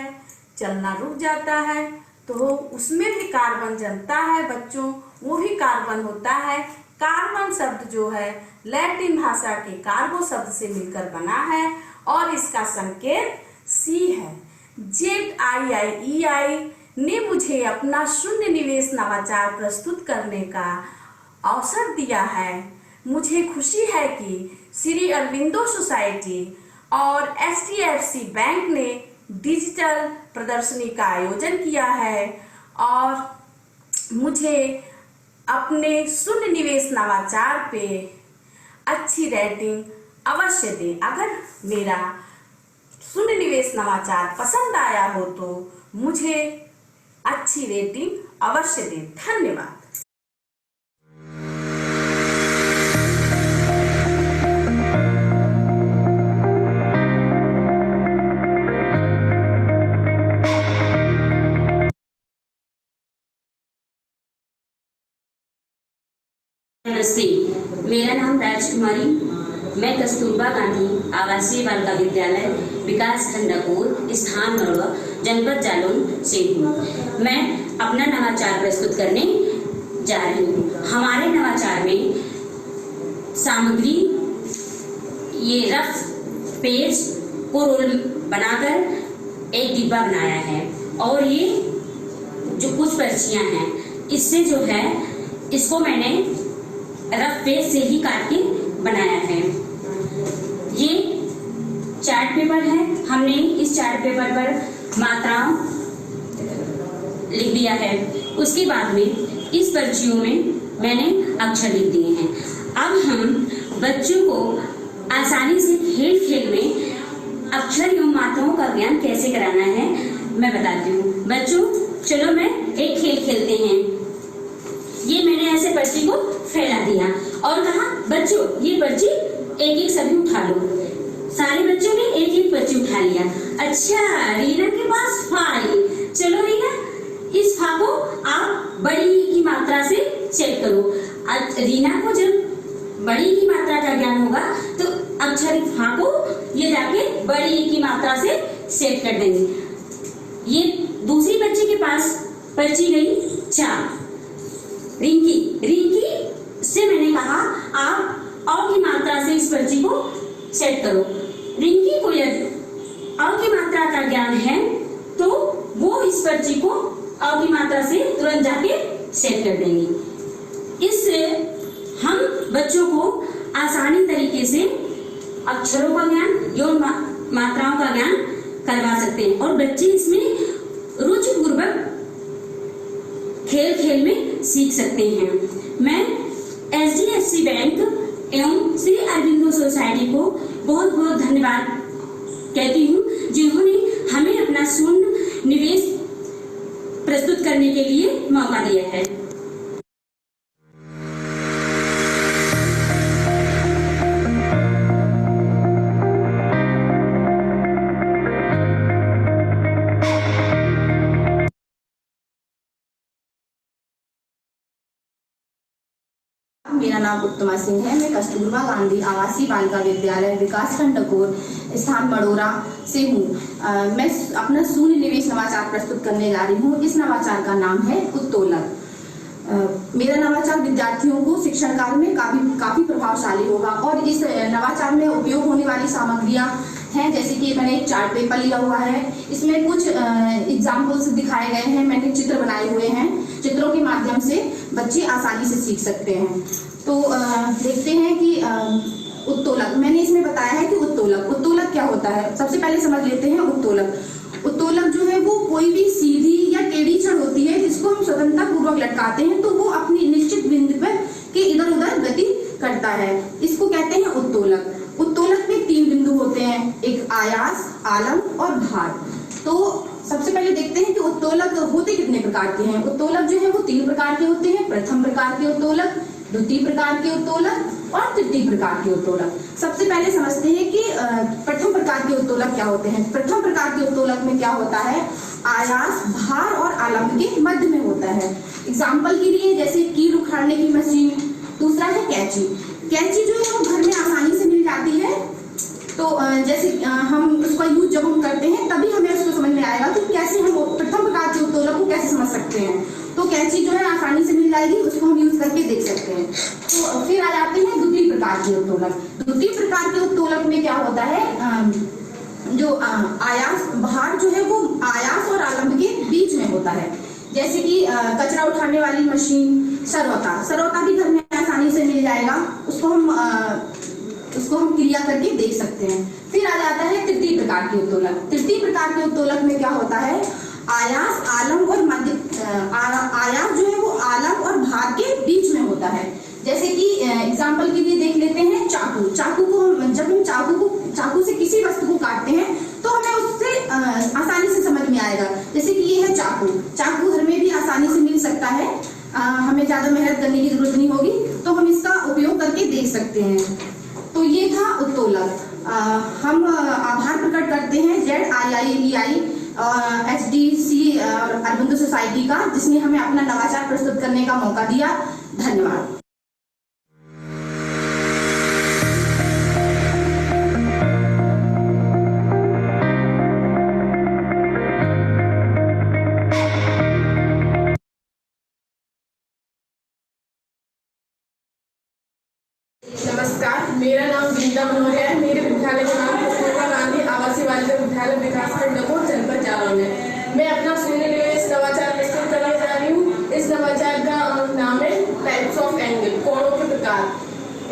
Speaker 16: चलना रुक जाता है, तो उसमें भी कार्बन जलता है बच्चों, वो भी कार्बन होता है। कार्बन शब्द जो है लैटिन भाषा के कार्बो शब्द से मिलकर बना है और इसका संकेत C है। ZIIEI ने मुझे अपना शून्य निवेश नवाचार प्रस्तुत करने का अवसर दिया है। मुझे खुशी है कि श्री अरविंदो सोसाइटी और HDFC बैंक ने डिजिटल प्रदर्शनी का आयोजन किया है और मुझे अपने शून्य निवेश नवाचार पे अच्छी रेटिंग अवश्य दें। अगर मेरा शून्य निवेश नवाचार पसंद आया हो तो मुझे अच्छी रेटिंग अवश्य दें। धन्यवाद।
Speaker 13: नमस्ते, मेरा नाम राजकुमारी। मैं कस्तूरबा गांधी आवासीय बालिका विद्यालय विकास खंड डकोर, स्थान मरोड़ा, जनपद जालौन से हूँ। मैं अपना नवाचार प्रस्तुत करने जा रही हूँ। हमारे नवाचार में सामग्री ये रफ पेज को रोल बनाकर एक डिब्बा बनाया है और ये जो कुछ पर्चियाँ हैं इससे जो है इसको मैंने रफ पेज से ही काट के बनाया है। ये चार्ट पेपर है। हमने इस चार्ट पेपर पर मात्राओं लिख दिया है। उसके बाद में इस पर्चियों में मैंने अक्षर लिख दिए हैं। अब हम बच्चों को आसानी से खेल खेल में अक्षर एवं मात्राओं का ज्ञान कैसे कराना है मैं बताती हूँ। बच्चों चलो मैं एक खेल खेलते हैं। ये मैंने ऐसे पर्ची को फैला दिया और कहा बच्चों ये पर्ची एक एक सभी उठा लो। सारे बच्चों ने एक एक पर्ची उठा लिया। अच्छा, रीना के पास फा आई। चलो रीना, इस फा को आप बड़ी की मात्रा से सेट करो। रीना को जब बड़ी की मात्रा का ज्ञान होगा तो अक्षर फा को ये जाके बड़ी की मात्रा से सेट कर देंगे। ये दूसरी बच्ची के पास पर्ची गई 4। रिंकी से मैंने कहा आप औ की मात्रा से इस पर्ची को सेट करो। रिंकी को यदि औ की मात्रा का ज्ञान है तो वो इस पर्ची को औ की मात्रा से तुरंत जाके सेट कर देंगी। इससे हम बच्चों को आसानी तरीके से अक्षरों का ज्ञान एवं मात्राओं का ज्ञान करवा सकते हैं और बच्चे इसमें रुचिपूर्वक खेल खेल में सीख सकते हैं। मैं HDFC बैंक एवं श्री अरविंदो सोसाइटी को बहुत बहुत धन्यवाद
Speaker 5: कहती हूँ, जिन्होंने हमें अपना शून्य निवेश प्रस्तुत करने के लिए मौका दिया है।
Speaker 17: मेरा नाम उत्तमा सिंह है। मैं कस्तूरबा गांधी आवासीय बालिका विद्यालय विकासखंड डकोर स्थान मड़ोरा से हूँ। मैं अपना शून्य निवेश नवाचार प्रस्तुत करने जा रही हूँ। इस नवाचार का नाम है उत्तोलक। मेरा नवाचार विद्यार्थियों को शिक्षण कार्य में काफी प्रभावशाली होगा और इस नवाचार में उपयोग होने वाली सामग्रियां हैं, जैसे कि मैंने एक चार्ट पेपर लिया हुआ है। इसमें कुछ एग्जाम्पल्स दिखाए गए हैं, मैंने चित्र बनाए हुए हैं। चित्रों के माध्यम से बच्चे आसानी से सीख सकते हैं। तो देखते हैं कि उत्तोलक, मैंने इसमें बताया है कि उत्तोलक क्या होता है। सबसे पहले समझ लेते हैं उत्तोलक जो है वो कोई भी सीधी या टेढ़ी छड़ होती है जिसको हम स्वतंत्रता पूर्वक लटकाते हैं तो वो अपनी निश्चित बिंदु पर के इधर उधर गति करता है। इसको कहते हैं उत्तोलक में 3 बिंदु होते हैं, एक आयास, आलम और भार। तो सबसे पहले देखते हैं कि उत्तोलक होते कितने प्रकार के हैं। उत्तोलक जो है वो 3 प्रकार के होते हैं। प्रथम प्रकार के उत्तोलक, द्वितीय प्रकार के उत्तोलक और तृतीय प्रकार के उत्तोलक। सबसे पहले समझते हैं कि प्रथम प्रकार के उत्तोलक क्या होते हैं। प्रथम प्रकार के उत्तोलक में क्या होता है, आयास, भार और आलम्ब के मध्य में होता है। एग्जाम्पल के लिए जैसे कील उखाड़ने की मशीन। दूसरा है कैंची जो है वो घर में आसानी से मिल जाती है। तो जैसे हम उसका यूज जब हम करते हैं तभी हमें उसको समझ में आएगा कि कैसे हम प्रथम प्रकार के उत्तोलक को कैसे समझ सकते हैं। तो कैंची जो है आसानी से मिल जाएगी, उसको हम यूज करके देख सकते हैं। तो फिर आ जाते हैं द्वितीय प्रकार के उत्तोलक। द्वितीय प्रकार के उत्तोलक में क्या होता है, जो आयास, भार जो है वो आयास और आलम्ब के बीच में होता है। जैसे कि कचरा उठाने वाली मशीन, सरौता भी घर में आसानी से मिल जाएगा। उसको हम क्रिया करके देख सकते हैं। फिर आ जाता है तृतीय प्रकार के उत्तोलक। तृतीय प्रकार के उत्तोलक में क्या होता है, आयास, आलम और मध्य, आयास जो है वो आलम और भार के बीच में होता है। जैसे कि एग्जाम्पल के लिए देख लेते हैं चाकू को जब हम चाकू से किसी वस्तु को काटते हैं तो हमें उससे आसानी से समझ में आएगा। जैसे कि ये है चाकू घर में भी आसानी से मिल सकता है, हमें ज्यादा मेहनत करने की जरूरत नहीं होगी, तो हम इसका उपयोग करके देख सकते हैं। तो ये था उत्तोलक। हम आभार प्रकट करते हैं ZIIEI HDC और अरविंदो सोसाइटी का, जिसने हमें अपना नवाचार प्रस्तुत करने का मौका दिया। धन्यवाद।
Speaker 18: नमस्कार, मेरा नाम वृंदा मनोहर है। मेरे विद्यालय का नाम कस्तूरबा गांधी आवासीय बालिका विद्यालय विकासखंड डकोर जनपद जालौन है। मैं अपना शून्य निवेश नवाचार प्रस्तुत करने जा रही हूँ। इस नवाचार का नाम है टाइप्स ऑफ एंगल, कोणों के प्रकार।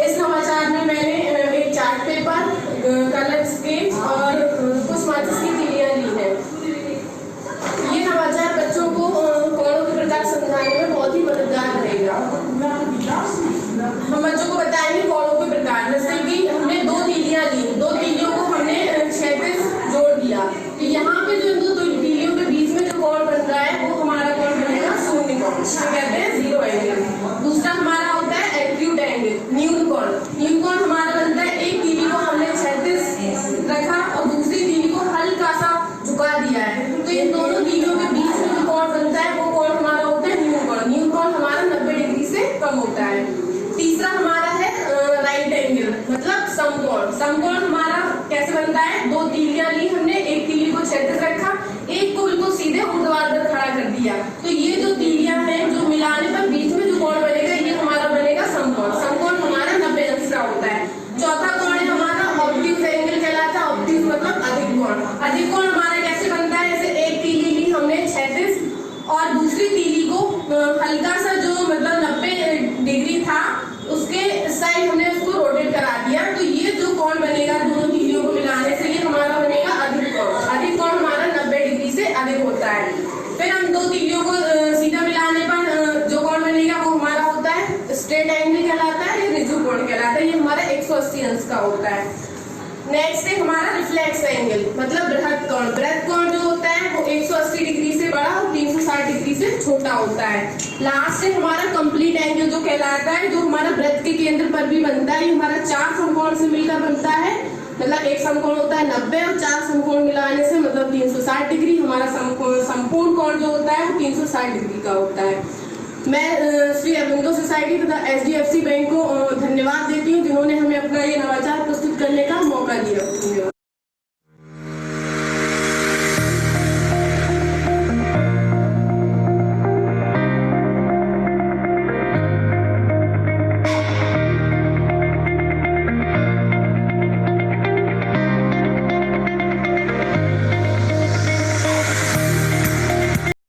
Speaker 18: इस नवाचार में मैंने एक चार्ट पेपर, कलर स्केच और कुछ माचिस की तीलियां ली है। ये नवाचार बच्चों को कोणों के प्रकार समझाने में बहुत ही मददगार रहेगा। हम बच्चों को बताएंगे कोणों के प्रकार। जैसे कि हमने 2 तीलियां ली, 2 तीलियों को हमने क्षैतिज जोड़ दिया। तो यहाँ पे जो 2 तीलियों के बीच में जो कोण बन रहा है वो हमारा कोण बनेगा शून्य कोण, कहते हैं 0 एंगल। दूसरा हमारा होता है एक्यूट एंगल, न्यून कोण हमारा बनता है एक तीली को हमने क्षैतिज रखा और दूसरी तीली को हल्का सा झुका दिया है, तो इन दोनों तीलियों के बीच में जो कोण बनता है वो कोण हमारा होता है न्यून कोण हमारा 90 डिग्री से कम होता है। तीसरा हमारा है राइट एंगल, मतलब समकोण हमारा कैसे बनता है, 2 तीलियां ली हमने, एक तीली को क्षैतिज रखा, एक को बिल्कुल सीधे ऊर्ध्वाधर खड़ा कर दिया। तो ये जो तीलियां हैं जो मिलाने पर बीच में जो कोण बनेगा ये हमारा बनेगा समकोण हमारा 90 अंश का होता है। चौथा कोण है हमारा ऑब्ट्यूज एंगल कहलाता है। ऑब्ट्यूज मतलब अधिक कोण हमारा कैसे बनता है, जैसे एक तीली ली हमने क्षैतिज और दूसरी तीली को हल्का सा जो मतलब 90 डिग्री था उसके साइड हमने उसको रोटेट करा दिया। तो ये जो कोण बनेगा दोनों तीलियों को मिलाने से ये हमारा बनेगा अधिक कोण हमारा 90 डिग्री से अधिक होता है। फिर हम 2 तीलियों को सीधा मिलाने पर जो कोण बनेगा वो हमारा होता है स्ट्रेट एंगल कहलाता है, ये रिजु कोण कहलाता है। ये हमारा 180 अंश का होता है। नेक्स्ट है हमारा रिफ्लेक्स एंगल, मतलब बृहद कोण। बृहद कोण जो होता है वो 180 डिग्री से बड़ा और 360 डिग्री से छोटा होता है। लास्ट है हमारा कंप्लीट एंगल जो कहलाता है, जो हमारा वृत्त के केंद्र पर भी बनता है। ये हमारा 4 समकोण से मिलकर बनता है, मतलब एक समकोण होता है 90 और 4 समकोण मिलाने से मतलब 360 डिग्री। हमारा संपूर्ण कोण जो होता है वो 360 डिग्री का होता है। मैं श्री अरविंदो सोसाइटी तथा HDFC बैंक को धन्यवाद देती हूँ जिन्होंने हमें अपना ये नवाचार प्रस्तुत करने का मौका दिया। धन्यवाद।